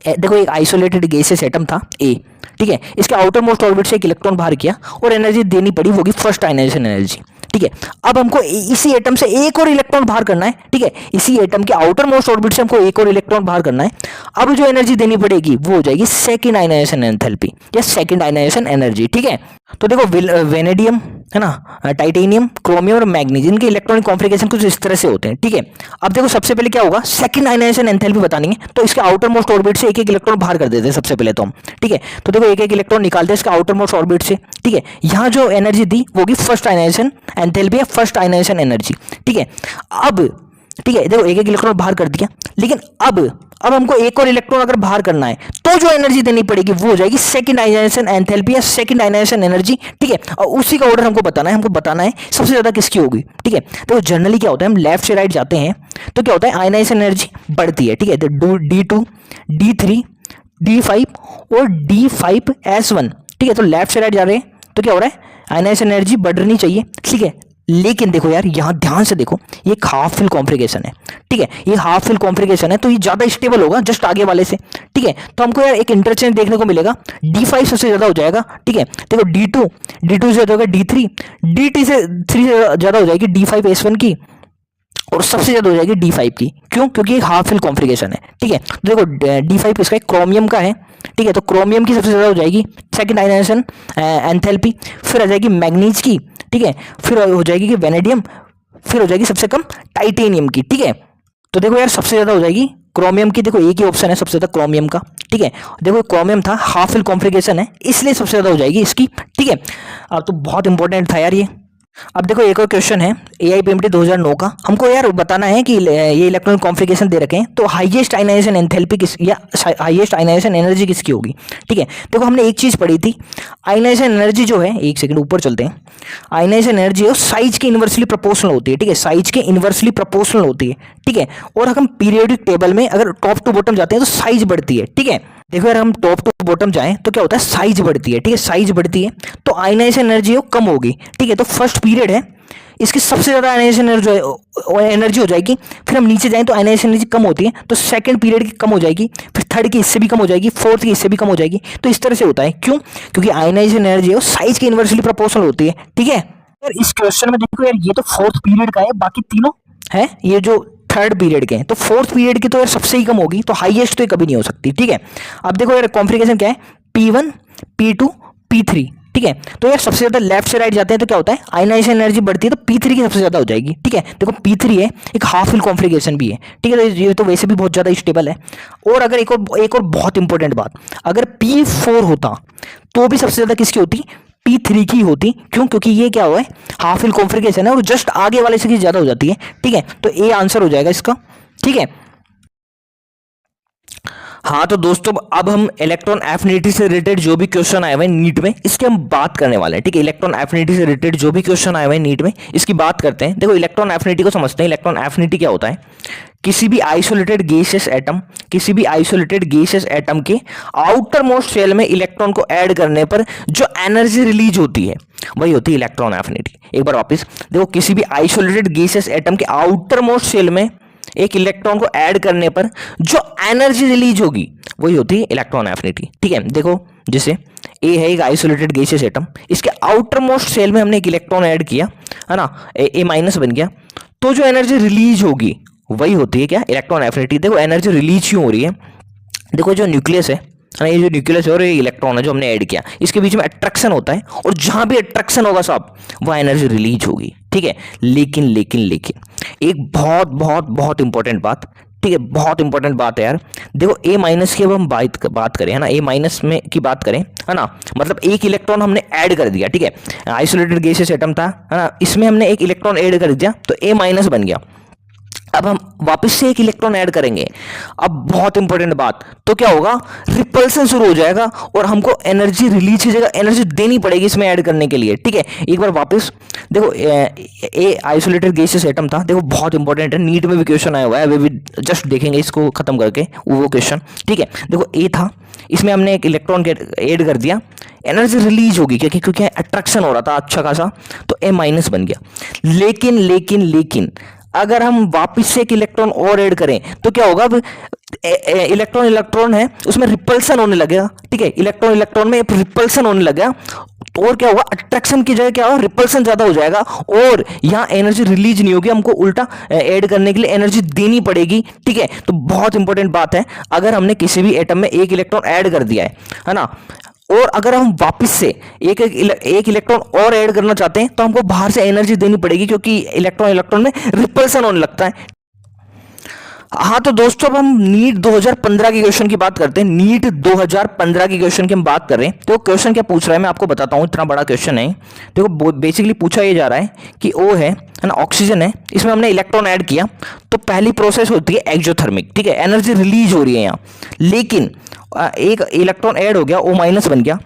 देखो एक आइसोलेटेड गैसियस एटम था ए, ठीक है, इसके आउटर मोस्ट ऑर्बिट से एक इलेक्ट्रॉन बाहर किया और एनर्जी देनी पड़ी वो होगी फर्स्ट आयनाइजेशन एनर्जी, ठीक है। अब हमको इसी एटम से एक और इलेक्ट्रॉन बाहर करना है, ठीक है, इसी एटम के आउटर मोस्ट ऑर्बिट से हमको एक और इलेक्ट्रॉन बाहर करना है। अब जो एनर्जी देनी पड़ेगी वो हो जाएगी सेकंड आयनाइजेशन एंथैल्पी या सेकंड आयनाइजेशन एनर्जी, ठीक है। तो देखो वेनेडियम, है ना, टाइटेनियम, क्रोमियम और मैग्नीज, इनके इलेक्ट्रॉनिक कॉन्फ़िगरेशन कुछ इस तरह से होते हैं, ठीक है। अब देखो सबसे पहले क्या होगा, सेकंड आयनाइजेशन एंथैल्पी बतानी है, तो इसके आउटर मोस्ट ऑर्बिट से एक एक इलेक्ट्रॉन बाहर कर देते हैं सबसे पहले तो हम, ठीक है। तो देखो एक एक इलेक्ट्रॉन निकालते हैं इसके आउटर मोस्ट ऑर्बिट से, ठीक है। यहाँ जो एनर्जी दी वो होगी फर्स्ट आयनाइजेशन एंथैल्पी या फर्स्ट आयनाइजेशन एनर्जी, ठीक है। अब ठीक है, देखो एक एक इलेक्ट्रॉन बाहर कर दिया, लेकिन अब हमको एक और इलेक्ट्रॉन अगर बाहर करना है तो जो एनर्जी देनी पड़ेगी वो हो जाएगी सेकंड आयनाइजेशन एंथैल्पी या सेकंड आयनाइजेशन एनर्जी, ठीक है। और उसी का ऑर्डर हमको बताना है सबसे ज्यादा किसकी होगी, ठीक है। तो जनरली क्या होता है, हम लेफ्ट से राइट जाते हैं तो क्या होता है, आयनाइजेशन एनर्जी बढ़ती है, ठीक है। तो D2, D3, D5 और D5S1, ठीक है। तो लेफ्ट से राइट जा रहे हैं तो क्या हो रहा है, आयनाइजेशन एनर्जी बढ़ रही चाहिए, ठीक है। लेकिन देखो यार यहाँ ध्यान से देखो, ये एक हाफ फिल कॉन्फ़िगरेशन है, ठीक है। ये हाफ फिल कॉन्फ़िगरेशन है तो ये ज्यादा स्टेबल होगा जस्ट आगे वाले से, ठीक है। तो हमको यार एक इंटरचेंज देखने को मिलेगा, D5 सबसे ज्यादा हो जाएगा, ठीक है। देखो D2 से ज्यादा होगा D3, D3 से ज्यादा हो जाएगी D5S1 की, और सबसे ज्यादा हो जाएगी D5 की। क्यों? क्योंकि एक हाफ फिल कॉन्फ़िगरेशन है, ठीक है। तो देखो D5 इसका क्रोमियम का है, ठीक है। तो क्रोमियम की सबसे ज्यादा हो जाएगी सेकंड आयनाइजेशन एंथैल्पी, फिर आ जाएगी मैग्नीज की, ठीक है, फिर हो जाएगी कि वेनेडियम, फिर हो जाएगी सबसे कम टाइटेनियम की, ठीक है। तो देखो यार सबसे ज्यादा हो जाएगी क्रोमियम की, देखो एक ही ऑप्शन है सबसे ज्यादा क्रोमियम का, ठीक है। देखो क्रोमियम था, हाफ फिल कॉन्फ़िगरेशन है, इसलिए सबसे ज्यादा हो जाएगी इसकी, ठीक है। अब तो बहुत इंपॉर्टेंट था यार ये। अब देखो एक और क्वेश्चन है एआईपीएमटी 2009 का, हमको यार बताना है कि ये इलेक्ट्रॉनिक कॉन्फ़िगरेशन दे रखे हैं, तो हाईएस्ट आयनाइजेशन एंथैल्पी किस या हाईएस्ट आयनाइजेशन एनर्जी किसकी होगी, ठीक है। देखो हमने एक चीज पढ़ी थी, आयनाइजेशन एनर्जी जो है, एक सेकंड ऊपर चलते हैं, आयनाइजेशन एनर्जी साइज के इन्वर्सली प्रोपोर्शनल होती है, ठीक है, साइज के इन्वर्सली प्रोपोर्शनल होती है, ठीक है। और हम पीरियोडिक टेबल में अगर टॉप टू बॉटम जाते हैं तो साइज बढ़ती है, ठीक है। देखो यार हम टॉप टू बॉटम जाएं तो क्या होता है, साइज बढ़ती है, ठीक है, साइज बढ़ती है तो आयनाइजेशन एनर्जी कम होगी, ठीक है। तो फर्स्ट पीरियड है, इसकी सबसे ज्यादा आयनाइजेशन एनर्जी हो जाएगी, फिर हम नीचे जाएं तो आयनाइजेशन एनर्जी कम होती है, तो सेकंड पीरियड की कम हो जाएगी, फिर थर्ड की इससे भी कम हो जाएगी, फोर्थ की इससे भी कम हो जाएगी। तो इस तरह से होता है, क्यों? क्योंकि आयनाइजेशन एनर्जी है साइज के इन्वर्सली प्रोपोर्शनल होती है, ठीक है। यार इस क्वेश्चन में देखो यार ये तो फोर्थ पीरियड का है, बाकी तीनों है, ये जो थर्ड पीरियड के हैं, तो फोर्थ पीरियड की तो यार सबसे ही कम होगी, तो हाईएस्ट तो ये कभी नहीं हो सकती, ठीक है। अब देखो यार कॉन्फ़िगरेशन क्या है, P1 P2 P3, ठीक है। तो यार सबसे ज्यादा लेफ्ट से राइट जाते हैं तो क्या होता है, आयनाइजेशन एनर्जी बढ़ती है, तो P3 की सबसे ज्यादा हो जाएगी, ठीक है। देखो P3 है, एक हाफ फिल कॉन्फ़िगरेशन भी है, ठीक है। तो ये तो वैसे भी बहुत ज्यादा स्टेबल है। और अगर एक और बहुत इंपॉर्टेंट बात, अगर P4 होता तो भी सबसे ज्यादा किसकी होती, P3 की होती। क्यों, क्योंकि ये क्या हुआ है, हाफ फिल कॉन्फ़िगरेशन है और जस्ट आगे वाले से की ज्यादा हो जाती है, ठीक है। तो ए आंसर हो जाएगा इसका, ठीक है। हाँ तो दोस्तों अब हम इलेक्ट्रॉन एफिनिटी से रिलेटेड जो भी क्वेश्चन आए हुए हैं नीट में, इसके हम बात करने वाले हैं, ठीक है। इलेक्ट्रॉन एफिनिटी से रिलेटेड जो भी क्वेश्चन आए हुए हैं नीट में, इसकी बात करते हैं। देखो इलेक्ट्रॉन एफिनिटी को समझते हैं। इलेक्ट्रॉन एफिनिटी क्या होता है, किसी भी आइसोलेटेड गैसियस एटम के आउटर मोस्ट शेल में इलेक्ट्रॉन को ऐड करने पर जो एनर्जी रिलीज होती है वही होती है इलेक्ट्रॉन एफिनिटी। एक बार वापस देखो, किसी भी आइसोलेटेड गैसियस एटम के आउटर मोस्ट शेल में एक इलेक्ट्रॉन को ऐड करने पर जो एनर्जी रिलीज होगी वही होती है इलेक्ट्रॉन एफिनिटी, ठीक है। देखो जैसे ए है एक आइसोलेटेड गैसियस एटम, इसके आउटर मोस्ट शेल में हमने एक इलेक्ट्रॉन ऐड किया, है ना, ए माइनस बन गया, तो जो एनर्जी रिलीज होगी वही होती है क्या, इलेक्ट्रॉन एफिनिटी। देखो एनर्जी रिलीज क्यों हो रही है, देखो जो न्यूक्लियस है ना, ये जो न्यूक्लियस है और ये इलेक्ट्रॉन है जो हमने ऐड किया, इसके बीच में अट्रैक्शन होता है, और जहां भी अट्रैक्शन होगा साहब वह एनर्जी रिलीज होगी, ठीक है। लेकिन एक बहुत बहुत बहुत इंपॉर्टेंट बात, ठीक है, बहुत इंपॉर्टेंट बात है यार। देखो ए माइनस की अब हम बात करें, है ना, ए माइनस में की बात करें, है ना, मतलब एक इलेक्ट्रॉन हमने ऐड कर दिया, ठीक है। आइसोलेटेड गैसियस एटम था, है ना, इसमें हमने एक इलेक्ट्रॉन ऐड कर दिया तो ए माइनस बन गया। अब हम वापस से एक इलेक्ट्रॉन ऐड करेंगे, अब बहुत इंपॉर्टेंट बात, तो क्या होगा, रिपल्सन शुरू हो जाएगा और हमको एनर्जी रिलीज की जगह एनर्जी देनी पड़ेगी इसमें ऐड करने के लिए, ठीक है। एक बार वापस देखो, ए आइसोलेटेड गैसियस एटम था, देखो बहुत इंपॉर्टेंट है, नीट में भी क्वेश्चन आया हुआ है, वे भी जस्ट देखेंगे इसको खत्म करके वो क्वेश्चन, ठीक है। देखो ए था, इसमें हमने एक इलेक्ट्रॉन ऐड कर दिया, एनर्जी रिलीज होगी क्योंकि अट्रैक्शन हो रहा था अच्छा खासा, तो ए माइनस बन गया। लेकिन अगर हम वापस से एक इलेक्ट्रॉन और ऐड करें तो क्या होगा, इलेक्ट्रॉन है उसमें रिपल्सन होने लगेगा, ठीक है। इलेक्ट्रॉन में रिपल्सन होने लगेगा, तो और क्या होगा, अट्रैक्शन की जगह क्या होगा, रिपल्सन ज्यादा हो जाएगा और यहाँ एनर्जी रिलीज नहीं होगी, हमको उल्टा ऐड करने के लिए एनर्जी देनी पड़ेगी, ठीक है। तो बहुत इंपॉर्टेंट बात है, अगर हमने किसी भी एटम में एक इलेक्ट्रॉन ऐड कर दिया है ना, और अगर हम वापस से एक इलेक्ट्रॉन और ऐड करना चाहते हैं तो हमको बाहर से एनर्जी देनी पड़ेगी, क्योंकि इलेक्ट्रॉन में रिपल्सन होने लगता है। हाँ तो दोस्तों अब हम नीट 2015 के क्वेश्चन की बात करते हैं। नीट 2015 के क्वेश्चन की हम बात कर रहे हैं, तो क्वेश्चन क्या पूछ रहा है मैं आपको बताता हूँ, इतना बड़ा क्वेश्चन है। देखो बेसिकली पूछा ये जा रहा है कि ओ है ना, ऑक्सीजन है, इसमें हमने इलेक्ट्रॉन ऐड किया, तो पहली प्रोसेस होती है एक्सोथर्मिक, ठीक है, एनर्जी रिलीज हो रही है यहाँ। लेकिन एक इलेक्ट्रॉन ऐड हो गया, ओ माइनस बन गया,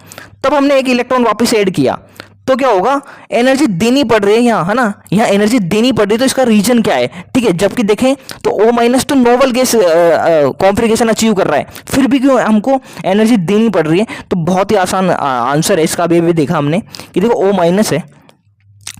तब हमने एक इलेक्ट्रॉन वापस ऐड किया, तो क्या होगा, एनर्जी देनी पड़ रही है यहाँ, है ना, यहाँ एनर्जी देनी पड़ रही है, तो इसका रीजन क्या है, ठीक है। जबकि देखें तो O माइनस तो नोबल गैस कॉन्फ़िगरेशन अचीव कर रहा है, फिर भी क्यों हमको एनर्जी देनी पड़ रही है, तो बहुत ही आसान आंसर है इसका भी देखा हमने कि देखो O माइनस है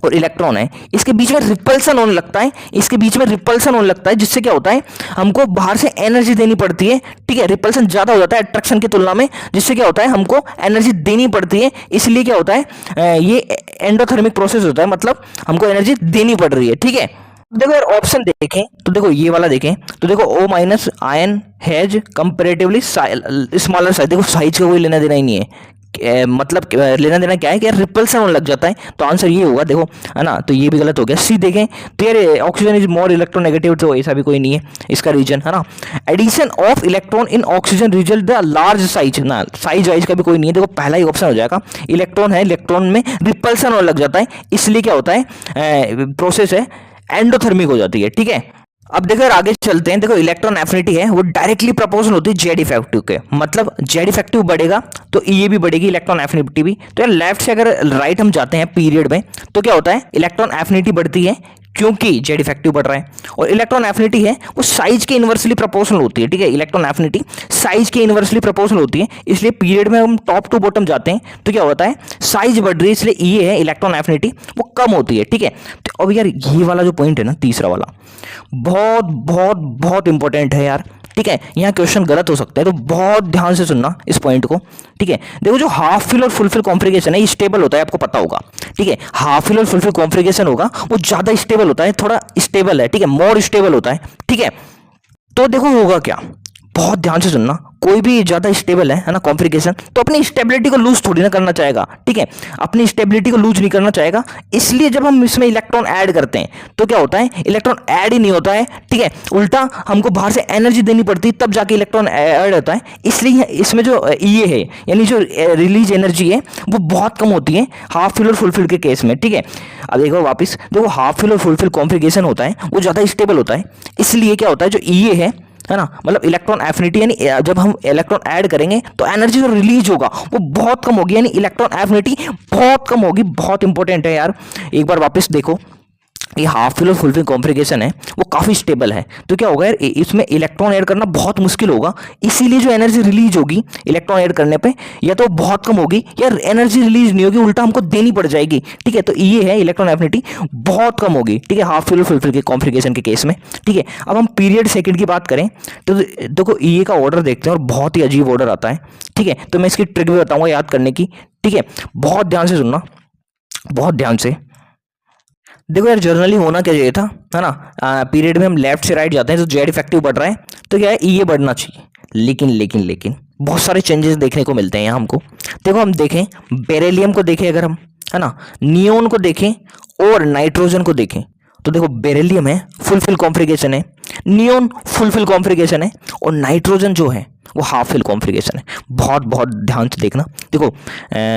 और इलेक्ट्रॉन है, इसके बीच में रिपल्सन होने लगता है, जिससे क्या होता है, हमको बाहर से एनर्जी देनी पड़ती है, ठीक है। रिपल्सन ज्यादा हो जाता है अट्रैक्शन की तुलना में, जिससे क्या होता है, हमको एनर्जी देनी पड़ती है, इसलिए क्या होता है, ये एंडोथर्मिक प्रोसेस होता है, मतलब हमको एनर्जी देनी पड़ रही है, ठीक है। देखो यार ऑप्शन देखें तो देखो ये वाला देखें तो देखो O minus ion has comparatively smaller size, देखो साइज का कोई लेना देना ही नहीं है, मतलब लेना देना क्या है कि यार रिपल्सन होने लग जाता है, तो आंसर ये होगा, देखो है ना, तो ये भी गलत हो गया। सी देखें तो यार ऑक्सीजन इज मोर इलेक्ट्रोनेगेटिव, तो ऐसा भी कोई नहीं है इसका रीजन, है ना। Addition of electron in oxygen result the large size, ना साइज वाइज का भी कोई नहीं है, देखो पहला ही ऑप्शन हो जाएगा, इलेक्ट्रॉन है, इलेक्ट्रॉन में रिपल्सन होने लग जाता है, इसलिए क्या होता है, प्रोसेस है एंडोथर्मिक हो जाती है, ठीक है। अब देखो यार आगे चलते हैं, देखो इलेक्ट्रॉन एफिनिटी है वो डायरेक्टली प्रोपोर्शनल होती है जेड इफेक्टिव के, मतलब जेड इफेक्टिव बढ़ेगा तो ये भी बढ़ेगी, इलेक्ट्रॉन एफिनिटी भी। तो यार लेफ्ट से अगर राइट हम जाते हैं पीरियड में, तो क्या होता है, इलेक्ट्रॉन एफिनिटी बढ़ती है क्योंकि जेड इफेक्टिव बढ़ रहा है, और इलेक्ट्रॉन एफिनिटी है वो साइज के इनवर्सली प्रोपोर्शनल होती है, ठीक है। इलेक्ट्रॉन एफिनिटी साइज के इनवर्सली प्रोपोर्शनल होती है, इसलिए पीरियड में हम टॉप टू बॉटम जाते हैं तो क्या होता है, साइज बढ़ रही है, इसलिए ये है इलेक्ट्रॉन एफिनिटी वो कम होती है, ठीक है। तो अब यार ये वाला जो पॉइंट है ना, तीसरा वाला बहुत बहुत बहुत इंपॉर्टेंट है यार, ठीक है, यहाँ क्वेश्चन गलत हो सकता है, तो बहुत ध्यान से सुनना इस पॉइंट को। ठीक है, देखो जो हाफ फिल और फुल फिल कॉन्फ़िगरेशन है ये स्टेबल होता है, आपको पता होगा। ठीक है, हाफ फिल और फुल फिल कॉन्फ़िगरेशन होगा वो ज्यादा स्टेबल होता है, थोड़ा स्टेबल है। ठीक है, मोर स्टेबल होता है। ठीक है, तो देखो होगा क्या, बहुत ध्यान से सुनना। कोई भी ज्यादा स्टेबल है ना कॉन्फ़िगरेशन, तो अपनी स्टेबिलिटी को लूज थोड़ी ना करना चाहेगा। ठीक है, अपनी स्टेबिलिटी को लूज नहीं करना चाहेगा, इसलिए जब हम इसमें इलेक्ट्रॉन ऐड करते हैं तो क्या होता है, इलेक्ट्रॉन ऐड ही नहीं होता है। ठीक है, उल्टा हमको बाहर से एनर्जी देनी पड़ती है, तब जाके इलेक्ट्रॉन ऐड होता है। इसलिए इसमें जो ये है यानी जो रिलीज एनर्जी है वो बहुत कम होती है हाफ फिल और फुल फिल के केस में। ठीक है, अब देखो वापस, देखो हाफ फिल और फुल फिल कॉन्फ़िगरेशन होता है वो ज्यादा स्टेबल होता है, इसलिए क्या होता है जो ये है ना, मतलब इलेक्ट्रॉन एफिनिटी, यानी जब हम इलेक्ट्रॉन ऐड करेंगे तो एनर्जी जो रिलीज होगा वो बहुत कम होगी, यानी इलेक्ट्रॉन एफिनिटी बहुत कम होगी। बहुत इंपॉर्टेंट है यार, एक बार वापस देखो, ये हाफ फिल और फुल फिल कॉन्फ़िगरेशन है वो काफ़ी स्टेबल है, तो क्या होगा यार इसमें इलेक्ट्रॉन ऐड करना बहुत मुश्किल होगा, इसीलिए जो एनर्जी रिलीज होगी इलेक्ट्रॉन ऐड करने पे या तो बहुत कम होगी या एनर्जी रिलीज नहीं होगी, उल्टा हमको देनी पड़ जाएगी। ठीक है, तो ये है इलेक्ट्रॉन एफिनिटी बहुत कम होगी। ठीक है, हाफ फिल और फुल फिल के कॉन्फ़िगरेशन के केस में। ठीक है, अब हम पीरियड सेकेंड की बात करें तो देखो ये का ऑर्डर देखते हैं और बहुत ही अजीब ऑर्डर आता है। ठीक है, तो मैं इसकी ट्रिक भी बताऊंगा याद करने की। ठीक है, बहुत ध्यान से सुनना, बहुत ध्यान से। देखो यार जनरली होना क्या चाहिए था, है ना, पीरियड में हम लेफ्ट से राइट जाते हैं तो जेड इफेक्टिव बढ़ रहा है, तो क्या है ये बढ़ना चाहिए, लेकिन बहुत सारे चेंजेस देखने को मिलते हैं यहाँ हमको। देखो हम देखें बेरिलियम को देखें, अगर हम, है ना, नियोन को देखें और नाइट्रोजन को देखें, तो देखो बेरिलियम है फुल फिल कॉन्फ़िगरेशन है, नियोन फुल फिल कॉन्फ़िगरेशन है और नाइट्रोजन जो है वो हाफ फिल कॉन्फ़िगरेशन है। बहुत बहुत ध्यान से देखना। देखो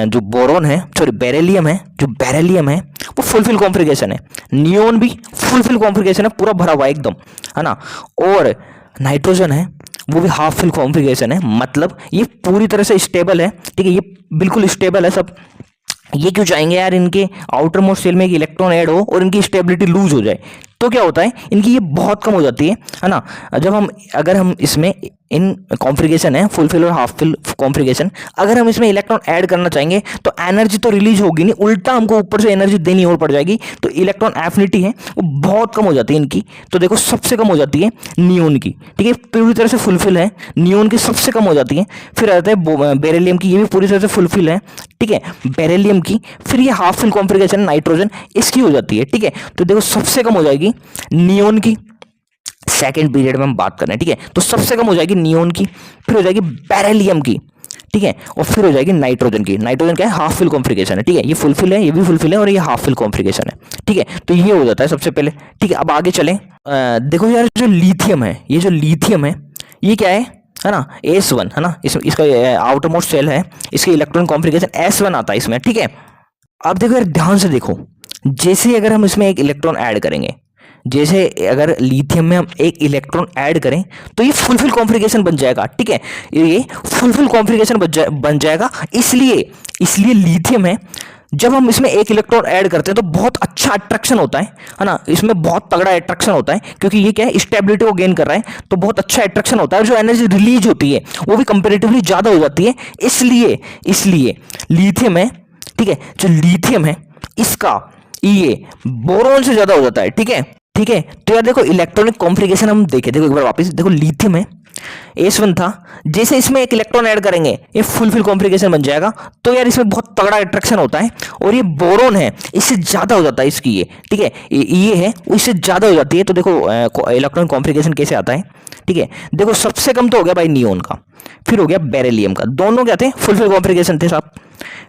जो बोरोन है, सॉरी बेरिलियम है, जो बेरिलियम है वो फुल फिल कॉन्फ़िगरेशन है, नियोन भी फुल फिल कॉन्फ़िगरेशन है, पूरा भरा हुआ एकदम, है ना, और नाइट्रोजन है वो भी हाफ फिल कॉन्फ़िगरेशन है, मतलब ये पूरी तरह से स्टेबल है। ठीक है, ये बिल्कुल स्टेबल है सब। ये क्यों चाहेंगे यार इनके आउटर मोस्ट शेल में एक इलेक्ट्रॉन ऐड हो और इनकी स्टेबिलिटी लूज हो जाए, तो क्या होता है इनकी ये बहुत कम हो जाती है ना। जब हम, अगर हम इसमें इन कॉन्फ़िगरेशन है फुल फिल और हाफ फिल कॉन्फ़िगरेशन, अगर हम इसमें इलेक्ट्रॉन ऐड करना चाहेंगे तो एनर्जी तो रिलीज होगी नहीं, उल्टा हमको ऊपर से एनर्जी देनी और पड़ जाएगी, तो इलेक्ट्रॉन एफिनिटी है वो बहुत कम हो जाती है इनकी। तो देखो सबसे कम हो जाती है नियोन की। ठीक है, पूरी तरह से फुलफिल है, नियोन की सबसे कम हो जाती है। फिर आता है बेरिलियम की, ये भी पूरी तरह से फुलफिल है। ठीक है, बेरिलियम की, फिर ये हाफ फिल कॉन्फ़िगरेशन नाइट्रोजन इसकी हो जाती है। ठीक है, तो देखो सबसे कम हो जाएगी नियोन की, सेकेंड पीरियड में हम बात कर रहे हैं। ठीक है, तो सबसे कम हो जाएगी नियोन की, फिर हो जाएगी बेरिलियम की, ठीक है, और फिर हो जाएगी नाइट्रोजन की। नाइट्रोजन क्या है, हाफ फिल कॉन्फ़िगरेशन है। ठीक है, ये फुलफिल है, ये भी फुलफिल है और ये हाफ फिल कॉन्फ़िगरेशन है। ठीक है, तो ये हो जाता है सबसे पहले। ठीक है, अब आगे चलें। देखो यार जो लिथियम है, ये जो लिथियम है ये क्या है ना, S1 है ना, इसका आउटर मोस्ट शेल है, इसके इलेक्ट्रॉन कॉन्फ़िगरेशन S1 आता है इसमें। ठीक है, अब देखो यार ध्यान से देखो, जैसे अगर हम इसमें एक इलेक्ट्रॉन ऐड करेंगे, जैसे अगर लिथियम में हम एक इलेक्ट्रॉन ऐड करें तो ये फुल फिल कॉन्फ़िगरेशन बन जाएगा। ठीक है, ये फुल फिल कॉन्फ़िगरेशन बन जाएगा, इसलिए लिथियम है, जब हम इसमें एक इलेक्ट्रॉन ऐड करते हैं तो बहुत अच्छा अट्रैक्शन होता है ना, इसमें बहुत तगड़ा अट्रैक्शन होता है, क्योंकि ये क्या है स्टेबिलिटी को गेन कर रहा है, तो बहुत अच्छा अट्रैक्शन होता है, और जो एनर्जी रिलीज होती है वो भी कंपेरेटिवली ज़्यादा हो जाती है, इसलिए लिथियम है। ठीक है, जो लिथियम है इसका ये बोरोन से ज़्यादा हो जाता है। ठीक है, तो यार देखो इलेक्ट्रॉनिक कॉन्फ़िगरेशन हम देखें, देखो एक बार वापस देखो, लिथियम है S1 था, जैसे इसमें एक इलेक्ट्रॉन ऐड करेंगे ये फुल फिल कॉन्फ़िगरेशन बन जाएगा, तो यार इसमें बहुत तगड़ा अट्रैक्शन होता है, और ये बोरोन है इससे ज़्यादा हो जाता है इसकी ये। ठीक है, ये है इससे ज़्यादा हो जाती है, तो देखो इलेक्ट्रॉनिक कॉन्फ़िगरेशन कैसे आता है। ठीक है, देखो सबसे कम तो हो गया भाई नियोन का, फिर हो गया बेरिलियम का, दोनों क्या थे फुल फिल कॉन्फ़िगरेशन थे साहब,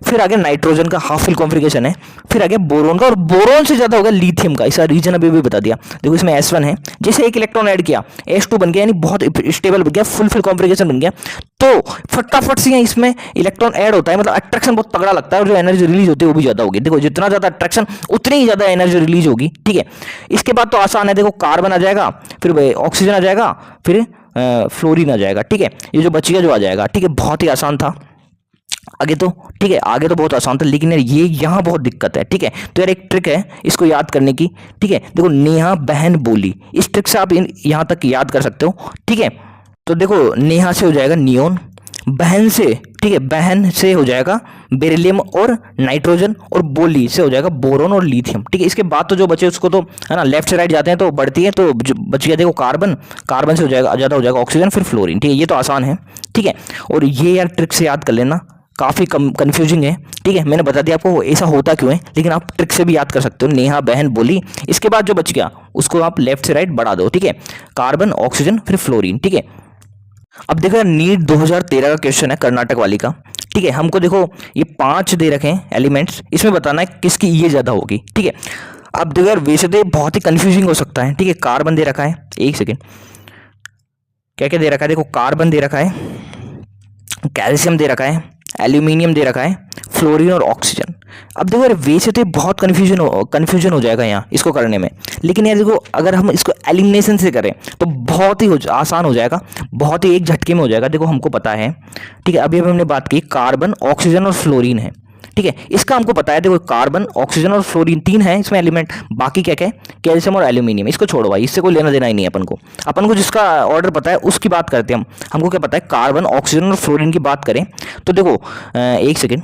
फिर आगे नाइट्रोजन का हाफ फिल कॉन्फ़िगरेशन है, फिर आगे बोरोन का, और बोरोन से ज़्यादा होगा लिथियम का। इसका रीजन अभी भी बता दिया। देखो इसमें S1 है, जैसे एक इलेक्ट्रॉन ऐड किया S2 बन गया, यानी बहुत स्टेबल बन गया, फुल फिल कॉन्फ़िगरेशन बन गया, तो फटाफट से इसमें इलेक्ट्रॉन ऐड होता है, मतलब अट्रैक्शन बहुत तगड़ा लगता है, और जो एनर्जी रिलीज होती है वो भी ज़्यादा होगी। देखो जितना ज़्यादा अट्रैक्शन उतनी ही ज़्यादा एनर्जी रिलीज होगी। ठीक है, इसके बाद तो आसान है, देखो कार्बन आ जाएगा, फिर ऑक्सीजन आ जाएगा, फिर फ्लोरीन आ जाएगा। ठीक है, ये जो बचिया जो आ जाएगा। ठीक है, बहुत ही आसान था आगे तो। ठीक है, आगे तो बहुत आसान था, लेकिन यार ये यहाँ बहुत दिक्कत है। ठीक है, तो यार एक ट्रिक है इसको याद करने की। ठीक है, देखो नेहा बहन बोली, इस ट्रिक से आप यहाँ तक याद कर सकते हो। ठीक है, तो देखो नेहा से हो जाएगा नियोन, बहन से, ठीक है, बहन से हो जाएगा बेरिलियम और नाइट्रोजन, और बोली से हो जाएगा बोरोन और लिथियम। ठीक है, इसके बाद तो जो बचे उसको तो है ना लेफ्ट से राइट जाते हैं तो बढ़ती है, तो जो बच गया देखो कार्बन, कार्बन से हो जाएगा ज़्यादा हो जाएगा ऑक्सीजन, फिर फ्लोरीन। ठीक है, ये तो आसान है। ठीक है, और ये यार ट्रिक से याद कर लेना, काफ़ी कन्फ्यूजिंग है। ठीक है, मैंने बता दिया आपको ऐसा होता क्यों है, लेकिन आप ट्रिक से भी याद कर सकते हो। नेहा, बहन, बोली, इसके बाद जो बच गया उसको आप लेफ्ट से राइट बढ़ा दो। ठीक है, कार्बन, ऑक्सीजन, फिर फ्लोरीन। ठीक है, अब देखो यार नीट 2013 का क्वेश्चन है कर्नाटक वाली का। ठीक है, हमको देखो ये 5 दे रखे हैं एलिमेंट्स, इसमें बताना है किसकी ये ज़्यादा होगी। ठीक है, अब देखो यार वैसे तो बहुत ही कंफ्यूजिंग हो सकता है। ठीक है, कार्बन दे रखा है, एक सेकेंड, क्या क्या दे रखा है, देखो कार्बन दे रखा है, कैल्शियम दे रखा है, एल्यूमिनियम दे रखा है, फ्लोरीन और ऑक्सीजन। अब देखो यार वैसे तो बहुत कन्फ्यूजन हो जाएगा यहाँ इसको करने में, लेकिन यार देखो अगर हम इसको एलिमिनेशन से करें तो बहुत ही आसान हो जाएगा, बहुत ही एक झटके में हो जाएगा। देखो हमको पता है, ठीक है, अभी हमने बात की कार्बन, ऑक्सीजन और फ्लोरीन है। ठीक है, इसका हमको पता है, देखो कार्बन, ऑक्सीजन और फ्लोरीन 3 है इसमें एलिमेंट, बाकी क्या क्या है, कैल्शियम और एल्यूमिनियम। इसको छोड़ो भाई, इससे कोई लेना देना ही नहीं है अपन को जिसका ऑर्डर पता है उसकी बात करते हैं हम। हमको क्या पता है, कार्बन, ऑक्सीजन और फ्लोरीन की बात करें तो देखो एक सेकेंड,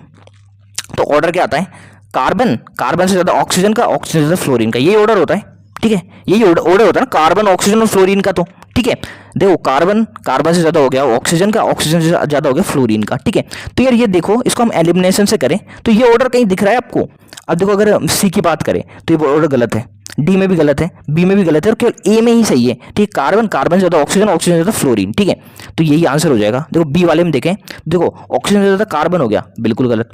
तो ऑर्डर क्या आता है, कार्बन, कार्बन से ज़्यादा ऑक्सीजन का, ऑक्सीजन से ज़्यादा फ्लोरीन का, ये ऑर्डर होता है। ठीक है, यही ऑर्डर होता है ना कार्बन, ऑक्सीजन और फ्लोरीन का। तो ठीक है, देखो कार्बन, कार्बन से ज़्यादा हो गया ऑक्सीजन का, ऑक्सीजन से ज़्यादा हो गया फ्लोरीन का। ठीक है, तो यार ये देखो इसको हम एलिमिनेशन से करें तो ये ऑर्डर कहीं दिख रहा है आपको। अब देखो अगर सी की बात करें तो ये ऑर्डर गलत है, डी में भी गलत है, बी में भी गलत है, और केवल ए में ही सही है। ठीक है, कार्बन, कार्बन से ज़्यादा ऑक्सीजन, ऑक्सीजन से ज़्यादा फ्लोरीन। ठीक है, तो यही आंसर हो जाएगा। देखो बी वाले में देखें, देखो ऑक्सीजन से ज़्यादा कार्बन हो गया, बिल्कुल गलत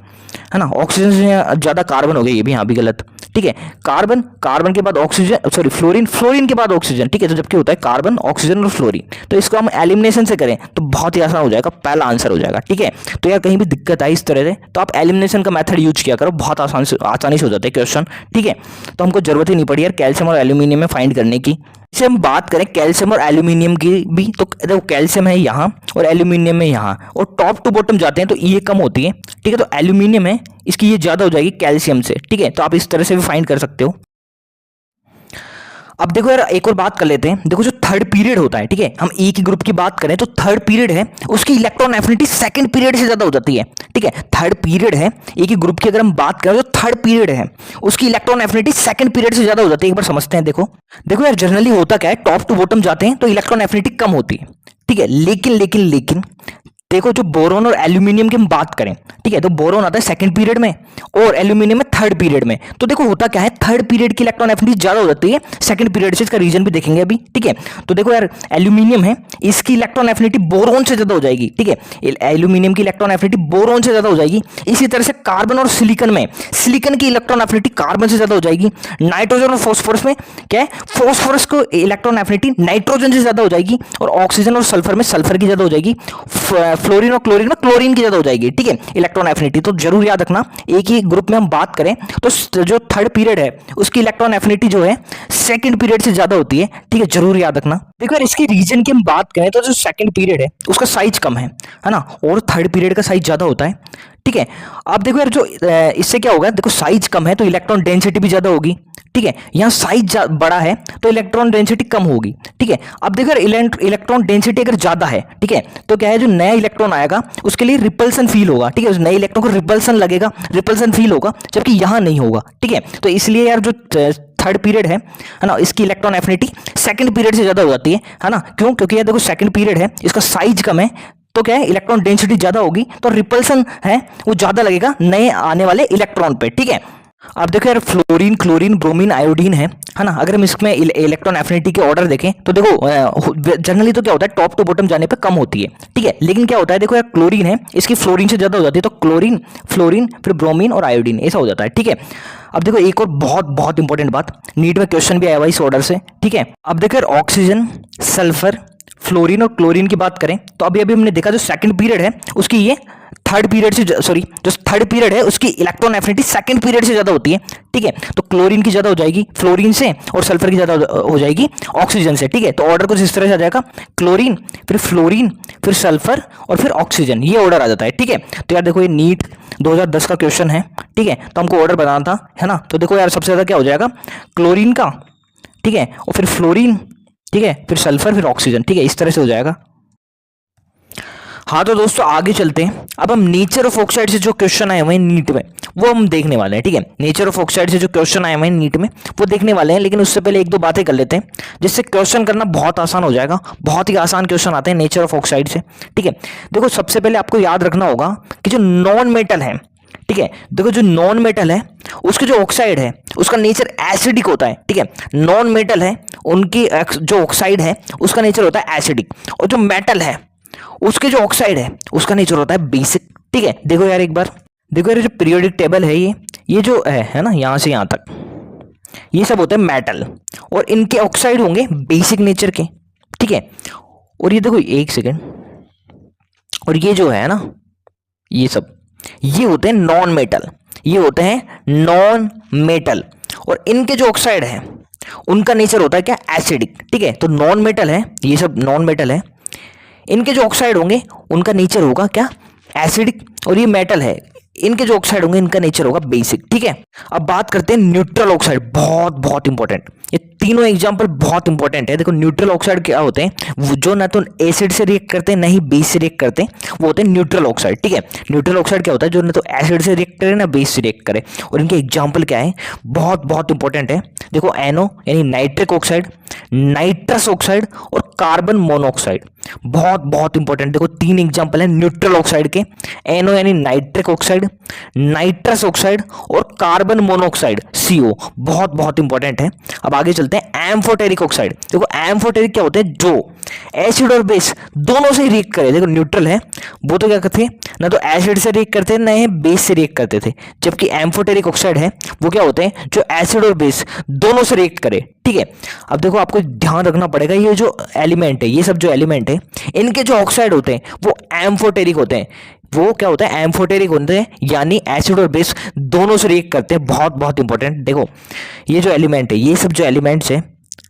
है ना, ऑक्सीजन से ज़्यादा कार्बन हो गया, ये भी यहाँ भी गलत। ठीक है, कार्बन, कार्बन के बाद ऑक्सीजन, सॉरी फ्लोरीन, फ्लोरीन के बाद ऑक्सीजन। ठीक है, तो जबकि होता है कार्बन, ऑक्सीजन और फ्लोरीन, तो इसको हम एलिमिनेशन से करें तो बहुत ही आसान हो जाएगा, पहला आंसर हो जाएगा। ठीक है, तो यार कहीं भी दिक्कत आई इस तरह से तो आप एलिमिनेशन का मेथड यूज किया करो, बहुत आसानी से हो जाता है क्वेश्चन। ठीक है, तो हमको जरूरत ही नहीं पड़ी यार कैल्शियम और एल्यूमिनियम में फाइंड करने की। इसे हम बात करें कैल्शियम और एल्यूमिनियम की भी, तो देखो कैल्शियम है यहाँ और एल्यूमिनियम है यहाँ, और टॉप टू बॉटम जाते हैं तो ये कम होती है। ठीक है, तो एल्यूमिनियम है, इसकी ये ज़्यादा हो जाएगी कैल्शियम से। ठीक है, तो आप इस तरह से भी फाइंड कर सकते हो। अब देखो यार एक और बात कर लेते हैं, देखो जो थर्ड पीरियड होता है, ठीक है, हम ए की ग्रुप की बात करें तो थर्ड पीरियड है उसकी इलेक्ट्रॉन एफिनिटी सेकंड पीरियड से ज़्यादा हो जाती है। ठीक है, थर्ड पीरियड है ए की ग्रुप की, अगर हम बात करें तो थर्ड पीरियड है उसकी इलेक्ट्रॉन एफिनिटी सेकंड पीरियड से ज़्यादा हो जाती है। एक बार समझते हैं, देखो देखो यार जनरली होता क्या है, टॉप टू बॉटम जाते हैं तो इलेक्ट्रॉन एफिनिटी कम होती है। ठीक है, लेकिन देखो जो बोरोन और एल्यूमिनियम की हम बात करें, ठीक है, तो बोरोन आता है सेकंड पीरियड में और एल्यूमिनियम में थर्ड पीरियड में। तो देखो होता क्या है, थर्ड पीरियड की इलेक्ट्रॉन एफिनिटी ज्यादा हो जाती है सेकंड पीरियड से, इसका रीजन भी देखेंगे अभी। ठीक है, तो देखो यार एल्यूमिनियम है, इसकी इलेक्ट्रॉन एफिनिटी बोरोन से ज्यादा हो जाएगी। ठीक है, एल्यूमिनियम की इलेक्ट्रॉन एफिनिटी बोरोन से ज्यादा हो जाएगी। इसी तरह से कार्बन और सिलिकन में, सिलिकन की इलेक्ट्रॉन एफिनिटी कार्बन से ज्यादा हो जाएगी। नाइट्रोजन और फॉस्फोरस में क्या है, फॉस्फोरस को इलेक्ट्रॉन एफिनिटी नाइट्रोजन से ज्यादा हो जाएगी, और ऑक्सीजन और सल्फर में सल्फर की ज्यादा हो जाएगी। फ्लोरीन और क्लोरीन में क्लोरीन की ज्यादा हो जाएगी। ठीक है, इलेक्ट्रॉन एफिनिटी तो जरूर याद रखना, एक ही ग्रुप में हम बात करें तो जो थर्ड पीरियड है उसकी इलेक्ट्रॉन एफिनिटी जो है सेकंड पीरियड से ज्यादा होती है। ठीक है, जरूर याद रखना। देखो यार इसके रीजन की हम बात करें तो जो सेकंड पीरियड है उसका साइज कम है ना, और थर्ड पीरियड का साइज ज्यादा होता है। ठीक है, अब देखो यार जो इससे क्या होगा, देखो साइज कम है तो इलेक्ट्रॉन डेंसिटी भी ज्यादा होगी। ठीक है, यहाँ साइज बड़ा है तो इलेक्ट्रॉन डेंसिटी कम होगी। ठीक है, अब देखो यार इलेक्ट्रॉन डेंसिटी अगर ज्यादा है, ठीक है, तो क्या है, जो नया इलेक्ट्रॉन आएगा उसके लिए रिपल्सन फील होगा। ठीक है, उस नए इलेक्ट्रॉन को रिपल्सन लगेगा, रिपल्सन फील होगा, जबकि यहाँ नहीं होगा। ठीक है, तो इसलिए यार जो थर्ड पीरियड है ना, इसकी इलेक्ट्रॉन एफिनिटी सेकंड पीरियड से ज्यादा हो जाती है ना। क्यों? क्योंकि यार देखो सेकंड पीरियड है, इसका साइज कम है, तो क्या है, इलेक्ट्रॉन डेंसिटी ज्यादा होगी, तो रिपल्सन है वो ज्यादा लगेगा नए आने वाले इलेक्ट्रॉन पे। ठीक है, अब देखो यार फ्लोरीन, क्लोरीन, ब्रोमीन, आयोडीन है ना, अगर हम इसमें इलेक्ट्रॉन एफिनिटी के ऑर्डर देखें तो देखो जनरली तो क्या होता है, टॉप टू बॉटम जाने पे कम होती है। ठीक है, लेकिन क्या होता है, देखो यार क्लोरीन है, इसकी फ्लोरीन से ज्यादा हो जाती है, तो क्लोरीन, फ्लोरीन, फिर ब्रोमीन और आयोडीन, ऐसा हो जाता है। ठीक है, अब देखो एक और बहुत बहुत इंपॉर्टेंट बात, नीट में क्वेश्चन भी आया हुआ इस ऑर्डर से। ठीक है, अब देखो यार ऑक्सीजन, सल्फर, फ्लोरीन और क्लोरीन की बात करें तो अभी अभी हमने देखा जो सेकंड पीरियड है उसकी ये थर्ड पीरियड से, सॉरी जो थर्ड पीरियड है उसकी इलेक्ट्रॉन एफिनिटी सेकंड पीरियड से ज्यादा होती है। ठीक है, तो क्लोरीन की ज्यादा हो जाएगी फ्लोरीन से, और सल्फर की ज्यादा हो जाएगी ऑक्सीजन से। ठीक है, तो ऑर्डर कुछ इस तरह से आ जाएगा, क्लोरीन, फिर फ्लोरीन, फिर सल्फर और फिर ऑक्सीजन, ये ऑर्डर आ जाता है। ठीक है, तो यार देखो ये नीट 2010 का क्वेश्चन है। ठीक है, तो हमको ऑर्डर बनाना था, है ना, तो देखो यार सबसे ज्यादा क्या हो जाएगा, क्लोरीन का, ठीक है, और फिर फ्लोरीन, ठीक है, फिर सल्फर, फिर ऑक्सीजन। ठीक है, इस तरह से हो जाएगा। हाँ तो दोस्तों आगे चलते हैं। अब हम नेचर ऑफ ऑक्साइड से जो क्वेश्चन आए हुए हैं नीट में वो हम देखने वाले हैं, ठीक है। नेचर ऑफ ऑक्साइड से जो क्वेश्चन आए हुए हैं नीट में वो देखने वाले हैं, लेकिन उससे पहले एक दो बातें कर लेते हैं जिससे क्वेश्चन करना बहुत आसान हो जाएगा। बहुत ही आसान क्वेश्चन आते हैं नेचर ऑफ ऑक्साइड से, ठीक है। देखो सबसे पहले आपको याद रखना होगा कि जो नॉन मेटल है, ठीक है, देखो जो नॉन मेटल है उसके जो ऑक्साइड है उसका नेचर एसिडिक होता है, ठीक है। नॉन मेटल है उनकी जो ऑक्साइड है उसका नेचर होता है एसिडिक, और जो मेटल है उसके जो ऑक्साइड है उसका नेचर होता है बेसिक, ठीक है। देखो यार एक बार देखो यार, जो पीरियोडिक टेबल है ये जो है ना, यहां से यहां तक ये सब होते हैं मेटल, और इनके ऑक्साइड होंगे बेसिक नेचर के, ठीक है। और ये देखो एक सेकेंड, और ये जो है ना ये सब ये होते हैं नॉन मेटल, ये होते हैं नॉन मेटल, और इनके जो ऑक्साइड है उनका नेचर होता है क्या, एसिडिक, ठीक है। तो नॉन मेटल है, ये सब नॉन मेटल है, इनके जो ऑक्साइड होंगे उनका नेचर होगा क्या, एसिडिक, और ये मेटल है, इनके जो ऑक्साइड होंगे इनका नेचर होगा बेसिक, ठीक है। अब बात करते हैं न्यूट्रल ऑक्साइड, बहुत बहुत इंपॉर्टेंट, ये तीनों एग्जांपल बहुत इंपॉर्टेंट है। देखो न्यूट्रल ऑक्साइड क्या होते हैं, वो जो ना तो एसिड से रिएक्ट करते हैं ना ही बेस से रिएक्ट करते हैं, वो होते हैं न्यूट्रल ऑक्साइड, ठीक है। न्यूट्रल ऑक्साइड क्या होता है, जो ना तो एसिड से रिएक्ट करे ना बेस से रिएक्ट करे, और इनके एग्जाम्पल क्या है, बहुत बहुत इंपॉर्टेंट है। देखो एनो यानी नाइट्रिक ऑक्साइड, नाइट्रस ऑक्साइड और कार्बन मोनोऑक्साइड, बहुत बहुत इंपॉर्टेंट। देखो तीन एग्जांपल है न्यूट्रल ऑक्साइड के, एनो यानी नाइट्रिक ऑक्साइड, नाइट्रस ऑक्साइड और कार्बन मोनोऑक्साइड CO, बहुत बहुत इंपॉर्टेंट है। अब आगे चलते हैं एम्फोटेरिक ऑक्साइड। देखो एम्फोटेरिक क्या होते हैं, जो एसिड और बेस दोनों से रिएक्ट करे। देखो न्यूट्रल है वो तो क्या करते हैं, ना तो एसिड से रिएक्ट करते हैं ना ही बेस से रिएक्ट करते थे, जबकि एम्फोटेरिक ऑक्साइड है वो क्या होते हैं, जो एसिड और बेस दोनों से रिएक्ट करे, ठीक है। अब देखो आपको ध्यान रखना पड़ेगा, ये जो एलिमेंट है, ये सब जो एलिमेंट है इनके जो ऑक्साइड होते हैं वो एम्फोटेरिक होते हैं। वो क्या होता है, एम्फोटेरिक होते हैं, यानी एसिड और बेस दोनों से रिएक्ट करते हैं, बहुत बहुत इंपॉर्टेंट। देखो ये जो एलिमेंट है, ये सब जो एलिमेंट्स है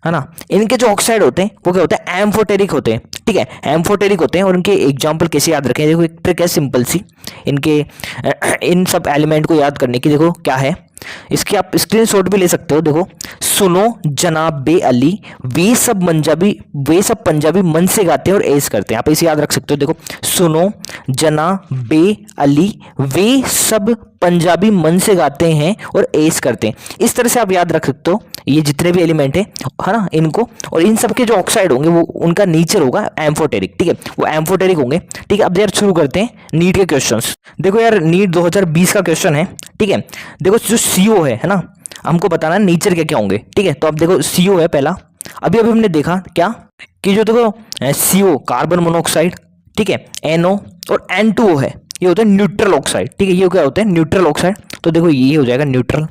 ना, इनके जो ऑक्साइड होते हैं वो क्या होते हैं, एम्फोटेरिक होते हैं, ठीक है, एम्फोटेरिक होते हैं। और इनके एग्जांपल कैसे याद रखें, देखो एक ट्रिक है सिंपल सी इनके इन सब एलिमेंट को याद करने की। देखो क्या है, इसके आप स्क्रीनशॉट भी ले सकते हो। देखो सुनो जनाब बे अली, वे सब पंजाबी मन से गाते हैं और ऐश करते हैं, आप इसे याद रख सकते हो। देखो सुनो जनाब बे अली, वे सब पंजाबी मन से गाते हैं और ऐश करते हैं, इस तरह से आप याद रख सकते हो ये जितने भी एलिमेंट है ना इनको, और इन सब के जो ऑक्साइड होंगे वो उनका नेचर होगा एम्फोटेरिक, ठीक है, वो एम्फोटेरिक होंगे, ठीक है। अब यार शुरू करते हैं नीट के क्वेश्चंस। देखो यार नीट 2020 का क्वेश्चन है, ठीक है। देखो जो CO है ना, हमको बताना है नेचर क्या क्या होंगे, ठीक है। तो अब देखो CO है पहला, अभी अभी हमने देखा क्या कि जो देखो CO कार्बन मोनोऑक्साइड, ठीक है, NO और N2O है, ये होता है न्यूट्रल ऑक्साइड, ठीक है। ये क्या होता है, न्यूट्रल ऑक्साइड, तो देखो ये हो जाएगा न्यूट्रल।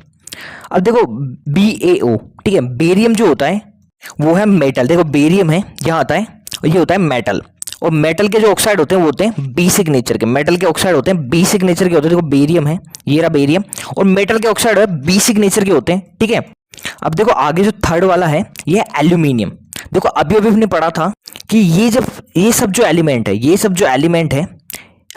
अब देखो BaO, ठीक है, बेरियम जो होता है वो है मेटल, देखो बेरियम है यहाँ आता है, और ये होता है मेटल, और मेटल के जो ऑक्साइड होते हैं वो होते हैं बेसिक नेचर के, मेटल के ऑक्साइड होते हैं बेसिक नेचर के होते हैं। देखो बेरियम है, ये रहा बेरियम, और मेटल के ऑक्साइड है बेसिक नेचर के होते हैं, ठीक है। अब देखो आगे जो थर्ड वाला है ये है एल्यूमिनियम। देखो अभी अभी हमने पढ़ा था कि ये सब जो एलिमेंट है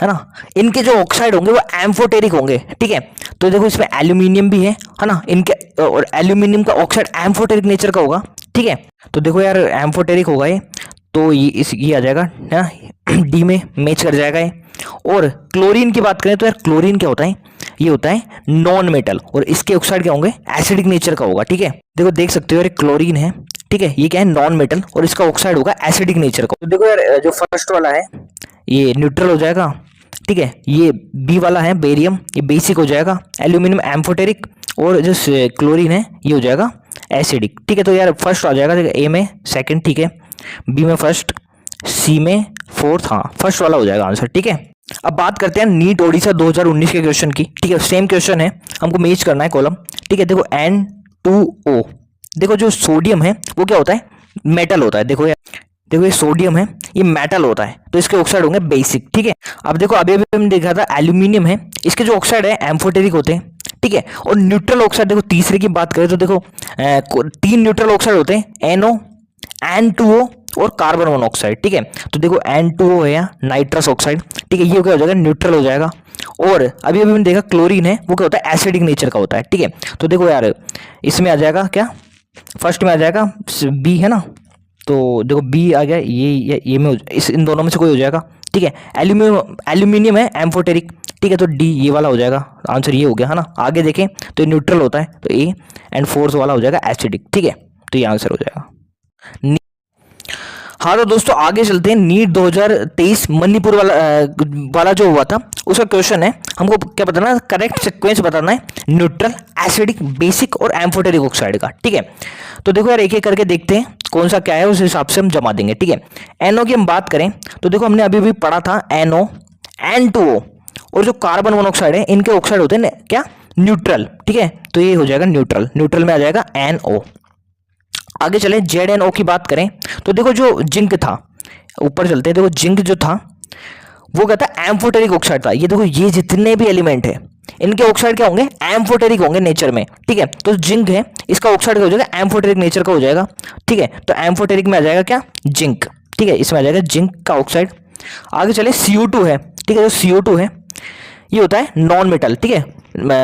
ना, इनके जो ऑक्साइड होंगे वो एम्फोटेरिक होंगे, ठीक है। तो देखो इसमें एल्यूमिनियम भी है ना, इनके और एल्यूमिनियम का ऑक्साइड एम्फोटेरिक नेचर का होगा, ठीक है। तो देखो यार एम्फोटेरिक होगा ये, तो ये आ जाएगा ना D में मैच कर जाएगा ये। और क्लोरीन की बात करें तो यार क्लोरीन क्या होता है, ये होता है नॉन मेटल, और इसके ऑक्साइड क्या होंगे, एसिडिक नेचर का होगा, ठीक है। देखो देख सकते हो यार क्लोरीन है, ठीक है, ये क्या है नॉन मेटल, और इसका ऑक्साइड होगा एसिडिक नेचर का। तो देखो यार जो फर्स्ट वाला है ये न्यूट्रल हो जाएगा, ठीक है। ये B वाला है बेरियम, ये बेसिक हो जाएगा, एल्यूमिनियम एम्फोटेरिक, और जो क्लोरीन है ये हो जाएगा एसिडिक, ठीक है। तो यार फर्स्ट आ जाएगा, A में सेकंड, ठीक है, B में फर्स्ट, C में फोर्थ, हाँ फर्स्ट वाला हो जाएगा आंसर, ठीक है। अब बात करते हैं नीट ओडिशा 2019 के क्वेश्चन की, ठीक है। सेम क्वेश्चन है, हमको मैच करना है कॉलम, ठीक है। देखो N2O, देखो जो सोडियम है वो क्या होता है, मेटल होता है। देखो ये सोडियम है, ये मेटल होता है, तो इसके ऑक्साइड होंगे बेसिक, ठीक है। अब देखो अभी अभी हमने देखा था एल्यूमिनियम है, इसके जो ऑक्साइड है एम्फोटेरिक होते हैं, ठीक है। और न्यूट्रल ऑक्साइड, देखो तीसरे की बात करें तो देखो 3 न्यूट्रल ऑक्साइड होते हैं, NO, N2O और कार्बन मोनोऑक्साइड, ठीक है। तो देखो N2O है यहाँ नाइट्रस ऑक्साइड, ठीक है, ये क्या हो जाएगा, न्यूट्रल हो जाएगा। और अभी अभी हमने देखा क्लोरीन है, वो क्या होता है, एसिडिक नेचर का होता है, ठीक है। तो देखो यार इसमें आ जाएगा क्या, फर्स्ट में आ जाएगा B है ना, तो देखो B आ गया, ये में इन दोनों में से कोई हो जाएगा, ठीक है। एल्यूमिनियम है एम्फोटेरिक, ठीक है, तो डी ये वाला हो जाएगा, आंसर ये हो गया है ना। आगे देखें तो ये न्यूट्रल होता है तो ए, एंड फोर्थ वाला हो जाएगा एसिडिक, ठीक है, तो ये आंसर हो जाएगा। हाँ तो दोस्तों आगे चलते हैं। नीट 2023 मणिपुर वाला जो हुआ था उसका क्वेश्चन है, हमको क्या बताना है, करेक्ट सीक्वेंस बताना है न्यूट्रल, एसिडिक, बेसिक और एम्फोटेरिक ऑक्साइड का, ठीक है। तो देखो यार एक एक करके देखते हैं कौन सा क्या है, उस हिसाब से हम जमा देंगे, ठीक है। एनओ की हम बात करें तो देखो हमने अभी भी पढ़ा था एनओ, N2O और जो कार्बन मोनोऑक्साइड है इनके ऑक्साइड होते हैं क्या, न्यूट्रल, ठीक है, तो ये हो जाएगा न्यूट्रल, न्यूट्रल में आ जाएगा NO। आगे चले ZnO की बात करें तो देखो जो जिंक था, ऊपर चलते हैं, देखो जिंक जो था वो क्या था, एम्फोटेरिक ऑक्साइड था। ये देखो ये जितने भी एलिमेंट है इनके ऑक्साइड क्या होंगे, एम्फोटेरिक होंगे नेचर में, ठीक है। तो जिंक है इसका ऑक्साइड क्या हो जाएगा, एम्फोटेरिक नेचर का हो जाएगा, ठीक है। तो एम्फोटेरिक में आ जाएगा क्या, जिंक, ठीक है, इसमें आ जाएगा जिंक का ऑक्साइड। आगे चले CO2 है, ठीक है, जो CO2 है ये होता है नॉन मेटल, ठीक है,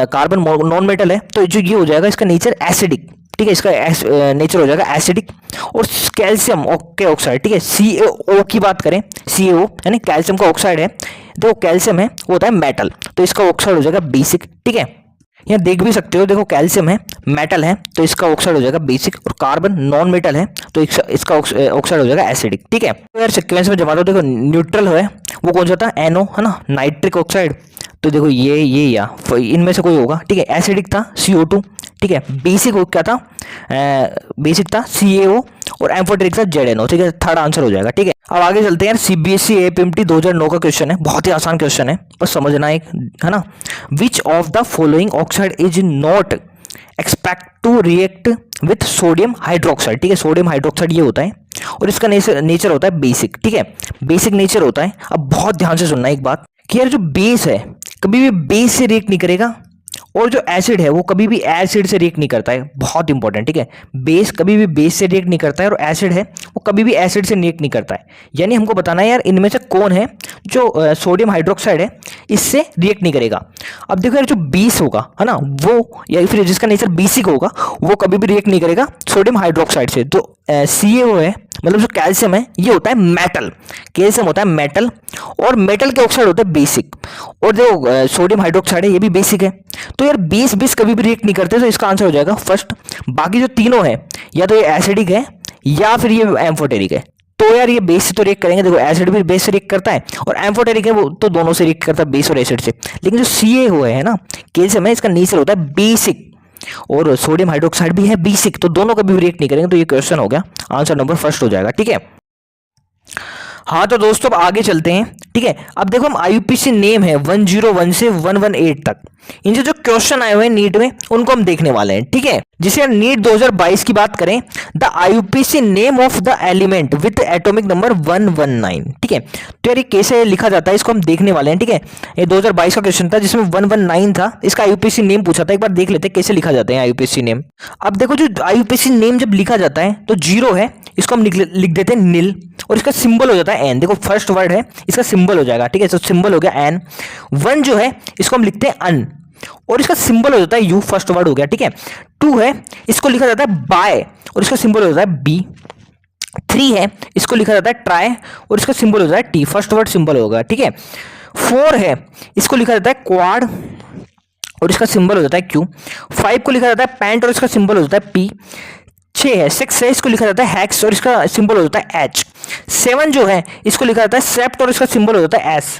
कार्बन नॉन मेटल है, तो जो ये हो जाएगा इसका नेचर एसिडिक, ठीक है, इसका नेचर हो जाएगा एसिडिक। और कैल्शियम के ऑक्साइड, ठीक है, CaO की बात करें, CaO यानी कैल्शियम का ऑक्साइड है, देखो कैल्शियम है वो होता है मेटल, तो इसका ऑक्साइड हो जाएगा बेसिक, ठीक है। यहाँ देख भी सकते हो, देखो कैल्शियम है मेटल है तो इसका ऑक्साइड हो जाएगा बेसिक, और कार्बन नॉन मेटल है तो इसका ऑक्साइड हो जाएगा एसिडिक, ठीक है। तो यार सीक्वेंस में जमा दो, देखो न्यूट्रल है वो कौन सा था, NO है ना, नाइट्रिक ऑक्साइड, तो देखो ये या इनमें से कोई होगा, ठीक है। एसिडिक था CO2, ठीक है। बेसिक क्या था, बेसिक था CaO और एम्फोटेरिक था ZnO, ठीक है, थर्ड आंसर हो जाएगा, ठीक है। अब आगे चलते हैं यार, CBSE APMT 2009 का क्वेश्चन है, बहुत ही आसान क्वेश्चन है, बस समझना है ना। Which of the following oxide is not expect to react with sodium hydroxide, ठीक है, सोडियम हाइड्रोक्साइड ये होता है और इसका नेचर होता है बेसिक, ठीक है, बेसिक नेचर होता है। अब बहुत ध्यान से सुनना एक बात कि यार जो बेस है कभी भी बेस से रिएक्ट नहीं करेगा, और जो एसिड है वो कभी भी एसिड से रिएक्ट नहीं करता है, बहुत इंपॉर्टेंट, ठीक है। बेस कभी भी बेस से रिएक्ट नहीं करता है और एसिड है वो कभी भी एसिड से रिएक्ट नहीं करता है। यानी हमको बताना है यार इनमें से कौन है जो सोडियम हाइड्रोक्साइड है इससे रिएक्ट नहीं करेगा। अब देखो यार जो बेस होगा है ना वो, या फिर जिसका नेचर बेसिक होगा वो कभी भी रिएक्ट नहीं करेगा सोडियम हाइड्रोक्साइड से। तो CaO है, मतलब जो कैल्शियम है ये होता है मेटल, कैल्शियम होता है मेटल, और मेटल के ऑक्साइड होते हैं बेसिक, और जो सोडियम हाइड्रोक्साइड है ये भी बेसिक है। तो यार बेस बेस कभी भी रिएक्ट नहीं करते, तो इसका आंसर हो जाएगा फर्स्ट। बाकी जो तीनों है या तो ये एसिडिक है या फिर ये एम्फोटेरिक है, तो यार ये बेस से तो रिएक्ट करेंगे, देखो एसिड भी बेस से रिएक्ट करता है और एम्फोटेरिक है वो तो दोनों से रिएक्ट करता है, बेस और एसिड से। लेकिन जो CaO है ना, कैल्शियम है, इसका नेचर होता है बेसिक और सोडियम हाइड्रोक्साइड भी है बेसिक, तो दोनों कभी भी रिएक्ट नहीं करेंगे, तो ये क्वेश्चन हो गया, आंसर नंबर फर्स्ट हो जाएगा, ठीक है। हाँ तो दोस्तों अब आगे चलते हैं, ठीक है। अब देखो हम IUPAC नेम है 101 से 118 तक, इनसे जो क्वेश्चन आए हुए हैं नीट में उनको हम देखने वाले हैं, ठीक है। जिसे नीट 2022 की बात करें, the IUPAC name of the element with atomic number 119, ठीक है। तो यार ये कैसे लिखा जाता है इसको हम देखने वाले हैं, ठीक है। ये 2022 का क्वेश्चन था जिसमें 119 था, इसका IUPAC नेम पूछा था, एक बार देख लेते हैं कैसे लिखा जाता है IUPAC नेम। अब देखो जो IUPAC नेम जब लिखा जाता है तो 0 है, इसको हम लिख देते हैं नील, और इसका सिंबल हो जाता है N, देखो फर्स्ट वर्ड है इसका सिंबल हो जाएगा, ठीक है, तो सिंबल हो गया N। 1 जो है इसको हम लिखते हैं अन, और इसका सिंबल हो जाता है U, फर्स्ट वर्ड हो गया, ठीक है। 2 है इसको लिखा जाता है बाय, और इसका सिंबल हो जाता है B। 3 है इसको लिखा जाता है ट्राई, और इसका सिंबल हो जाता है T, फर्स्ट वर्ड सिंबल होगा, ठीक है। 4 है इसको लिखा जाता है क्वाड, और इसका सिंबल हो जाता है Q। 5 को लिखा जाता है पैंट, और इसका सिंबल हो जाता है P। 6 है इसको लिखा जाता है हैक्स, और इसका सिंबल हो जाता है H। 7 जो है इसको लिखा जाता है सेप्ट, और इसका सिंबल हो जाता है S।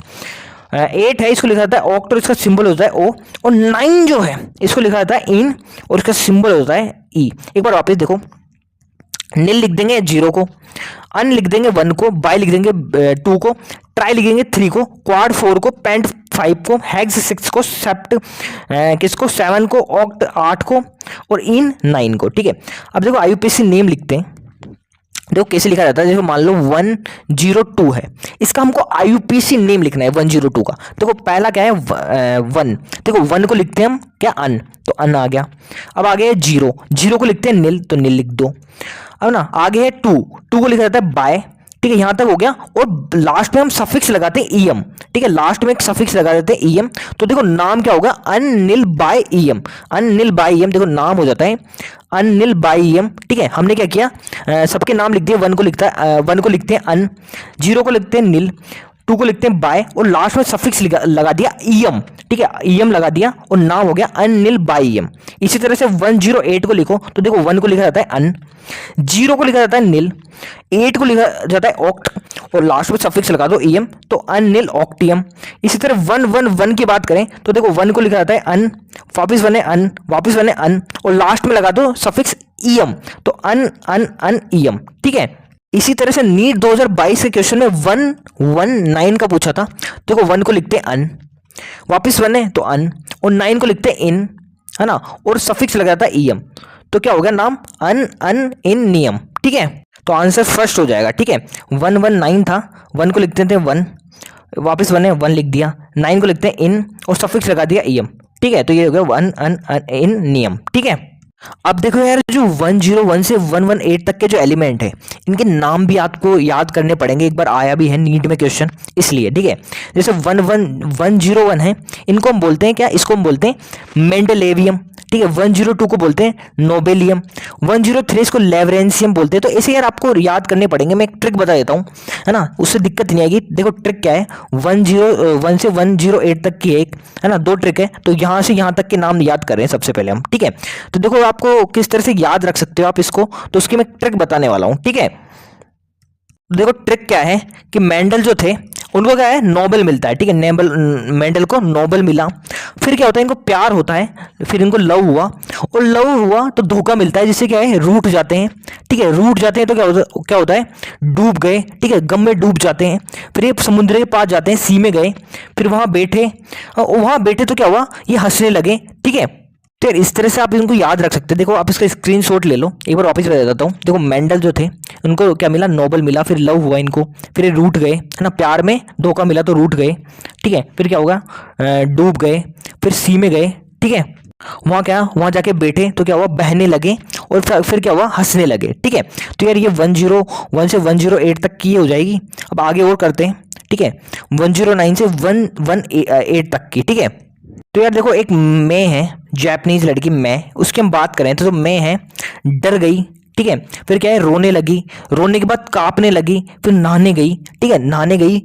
8 है इसको लिखा जाता है ऑक्ट, और इसका सिंबल हो जाता है O। और 9 जो है इसको लिखा जाता है इन, और इसका सिंबल हो जाता है E। एक बार वापस देखो, नील लिख देंगे 0 को, अन लिख देंगे 1 को, बाय लिख देंगे 2 को, ट्राई लिखेंगे 3 को, क्वाड 4 को, पैंट 5 को, हैग्स 6 को, सेप्ट किसको 7 को, ऑक्ट 8 को, और इन 9 को, ठीक है। अब देखो IUPAC नेम लिखते हैं, देखो कैसे लिखा जाता है, देखो मान लो 102 है, इसका हमको IUPAC नेम लिखना है 102 का। देखो पहला क्या है 1, देखो 1 को लिखते हैं हम क्या अन, तो अन आ गया। अब आगे है 0 को लिखते हैं नील, तो नील लिख दो। अब ना आगे है 2 को लिखा जाता है बाय, ठीक है, यहां तक हो गया। और लास्ट में हम सफिक्स लगाते हैं EM, ठीक है, लास्ट में एक सफिक्स लगा देते हैं EM, तो देखो नाम क्या होगा, अननील बाय EM, अननील बाय EM, देखो नाम हो जाता है अननील बाय EM, ठीक है। हमने क्या किया, सबके नाम लिख दिए, 1 को लिखते हैं अन, 0 को लिखते हैं नील, टू को लिखते हैं बाय और लास्ट में सफिक्स लगा दिया ईएम, ठीक है, ईएम लगा दिया और नाम हो गया अननिल बाय ईएम। इसी तरह से 108 को लिखो तो देखो 1 को लिखा जाता है अन, 0 को लिखा जाता है निल, 8 को लिखा जाता है ऑक्ट और लास्ट में सफिक्स लगा दो ईएम तो अननिल ऑक्टियम। इसी तरह 111 की बात करें तो देखो 1 को लिखा जाता है अन, वापिस 1 है अन, वापिस 1 है अन और लास्ट में लगा दो सफिक्स ईएम तो अन अन अन ईएम, ठीक है। इसी तरह से नीट 2022 के क्वेश्चन में 119 का पूछा था, देखो 1 को लिखते हैं अन, वापिस 1 है तो अन और 9 को लिखते हैं इन, है ना, और सफिक्स लगा जाता है ईएम तो क्या हो गया नाम अन अन इन नियम, ठीक है। तो आंसर फर्स्ट हो जाएगा, ठीक है। 119 था, 1 को लिखते थे 1, वापस 1 है 1 लिख दिया, 9 को लिखते हैं इन और सफिक्स लगा दिया ईएम, ठीक है। तो ये हो गया वन अन इन नियम, ठीक है। अब देखो यार जो 101 से 118 तक के जो एलिमेंट है इनके नाम भी आपको याद करने पड़ेंगे, एक बार आया भी है नीट में क्वेश्चन इसलिए, ठीक है। जैसे 101 है, इनको हम बोलते हैं क्या, इसको हम बोलते हैं मेंडलेवियम, ठीक है। 102 को बोलते हैं नोबेलियम, 103 इसको लेवरेंसियम बोलते हैं। तो ऐसे यार आपको याद करने पड़ेंगे, मैं एक ट्रिक बता देता हूँ, है ना, उससे दिक्कत नहीं आएगी। देखो ट्रिक क्या है, 101 से 108 तक की एक, है ना, 2 ट्रिक है। तो यहाँ से यहाँ तक के नाम याद कर रहे हैं सबसे पहले हम, ठीक है। तो देखो आपको किस तरह से याद रख सकते हो आप इसको, तो उसकी मैं ट्रिक बताने वाला हूँ, ठीक है। देखो ट्रिक क्या है कि मेंडल जो थे उनको क्या है नोबेल मिलता है, ठीक है, मेंडल को नोबेल मिला, फिर क्या होता है इनको प्यार होता है, फिर इनको लव हुआ और लव हुआ तो धोखा मिलता है, जिससे क्या है रूठ जाते हैं, ठीक है। रूठ जाते हैं तो क्या होता है डूब गए, ठीक है, गम में डूब जाते हैं। फिर ये समुद्र के पास जाते हैं, सी में गए, फिर वहां बैठे तो क्या हुआ ये हंसने लगे, ठीक है। तो इस तरह से आप इनको याद रख सकते हैं। देखो आप इसका स्क्रीनशॉट ले लो, एक बार वापस बता देता हूँ। देखो मेंडल जो थे उनको क्या मिला नोबेल मिला, फिर लव हुआ इनको, फिर ये रूठ गए, है ना, प्यार में धोखा मिला तो रूठ गए, ठीक है। फिर क्या होगा डूब गए, फिर सी में गए, ठीक है। वहाँ जाके बैठे तो क्या हुआ बहने लगे और फिर क्या हुआ हंसने लगे, ठीक है। तो यार ये 101 से 108 तक की हो जाएगी। अब आगे और करते हैं, ठीक है, 109 से 118 तक की, ठीक है। तो यार देखो एक मैं है जापानीज लड़की मैं, उसकी हम बात करें तो मैं है डर गई, ठीक है। फिर क्या है रोने लगी, रोने के बाद कांपने लगी, फिर नहाने गई, ठीक है, नहाने गई।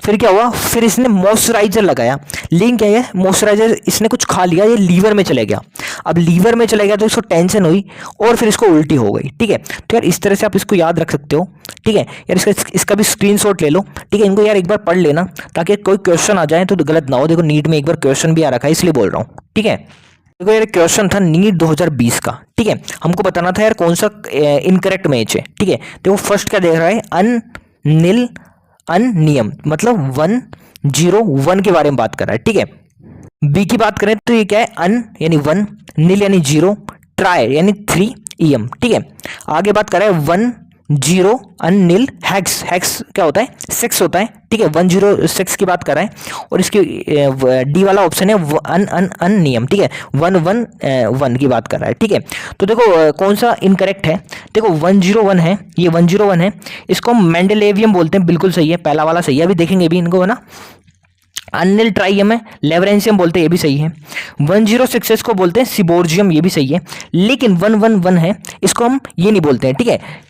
फिर क्या हुआ, फिर इसने मॉइस्चराइजर लगाया, लेकिन क्या है मॉइस्चराइजर इसने कुछ खा लिया, ये लीवर में चले गया। अब लीवर में चले गया तो इसको टेंशन हुई और फिर इसको उल्टी हो गई, ठीक है। तो यार इस तरह से आप इसको याद रख सकते हो, ठीक है। यार इसका भी स्क्रीनशॉट ले लो, ठीक है। इनको यार एक बार पढ़ लेना ताकि कोई क्वेश्चन आ जाए तो गलत ना हो। देखो नीट में एक बार क्वेश्चन भी आ रखा है इसलिए बोल रहा हूँ, ठीक है। देखो यार क्वेश्चन था नीट 2020 का, ठीक है। हमको बताना था यार कौन सा इनकरेक्ट मैच है, ठीक है। देखो फर्स्ट क्या देख रहा है अननिल अननियम, मतलब 101 के बारे में बात कर रहा है, ठीक है। बी की बात करें तो ये क्या है अन यानी 1, निल यानी 0, ट्राई यानी 3 ईएम, ठीक है। आगे बात कर रहा है 10 अननिल हेक्स, हेक्स क्या होता है सेक्स होता है, ठीक है। 106 की बात कर रहा है और इसकी डी वाला ऑप्शन है अन अन अन नियम, ठीक है। 111 की बात कर रहा है, ठीक है। तो देखो कौन सा इनकरेक्ट है, देखो 101 है, ये 101 है, इसको हम मेंडलेवियम बोलते हैं, बिल्कुल सही है, पहला वाला सही है, अभी देखेंगे भी इनको, है ना। अनिल ट्राइयम है, लेवरेंसियम बोलते हैं, ये भी सही है। 106 को बोलते हैं सिबोर्जियम, ये भी सही है। लेकिन 111 है, इसको हम ये नहीं बोलते हैं, ठीक है,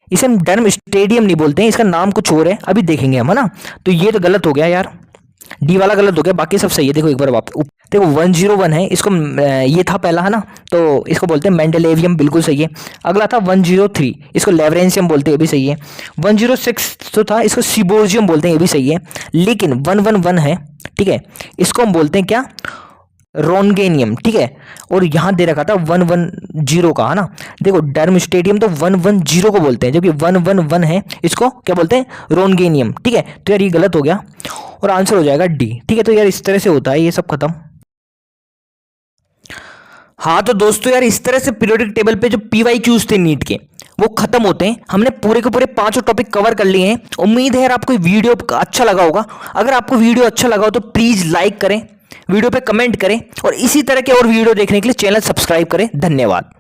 इसे हम डर्म स्टेडियम नहीं बोलते हैं, इसका नाम कुछ और है, अभी देखेंगे हम, है ना। तो ये तो गलत हो गया यार, डी वाला गलत हो गया, बाकी सब सही है। देखो एक बार वापस देखो 101 है, इसको ये था पहला, है ना, तो इसको बोलते हैं मेंडलेवियम, बिल्कुल सही है। अगला था 103, इसको लेवरेंसियम बोलते हैं, ये भी सही है। 106 तो था, इसको सिबोर्जियम बोलते हैं, ये भी सही है। लेकिन 111 है, ठीक है, इसको हम बोलते हैं क्या रोनगेनियम, ठीक है। और यहाँ दे रखा था 110 का, है ना। देखो डर्म स्टेडियम तो 110 को बोलते हैं, जबकि 111 है, इसको क्या बोलते हैं रोनगेनियम, ठीक है। तो यार ये गलत हो गया और आंसर हो जाएगा डी, ठीक है। तो यार इस तरह से होता है ये सब खत्म। हाँ तो दोस्तों यार इस तरह से पीरियोडिक टेबल पे जो PYQs थे नीट के वो खत्म होते हैं। हमने पूरे के पूरे 5 टॉपिक कवर कर लिए हैं। उम्मीद है यार आपको वीडियो अच्छा लगा होगा। अगर आपको वीडियो अच्छा लगा हो तो प्लीज लाइक करें, वीडियो पे कमेंट करें और इसी तरह के और वीडियो देखने के लिए चैनल सब्सक्राइब करें। धन्यवाद।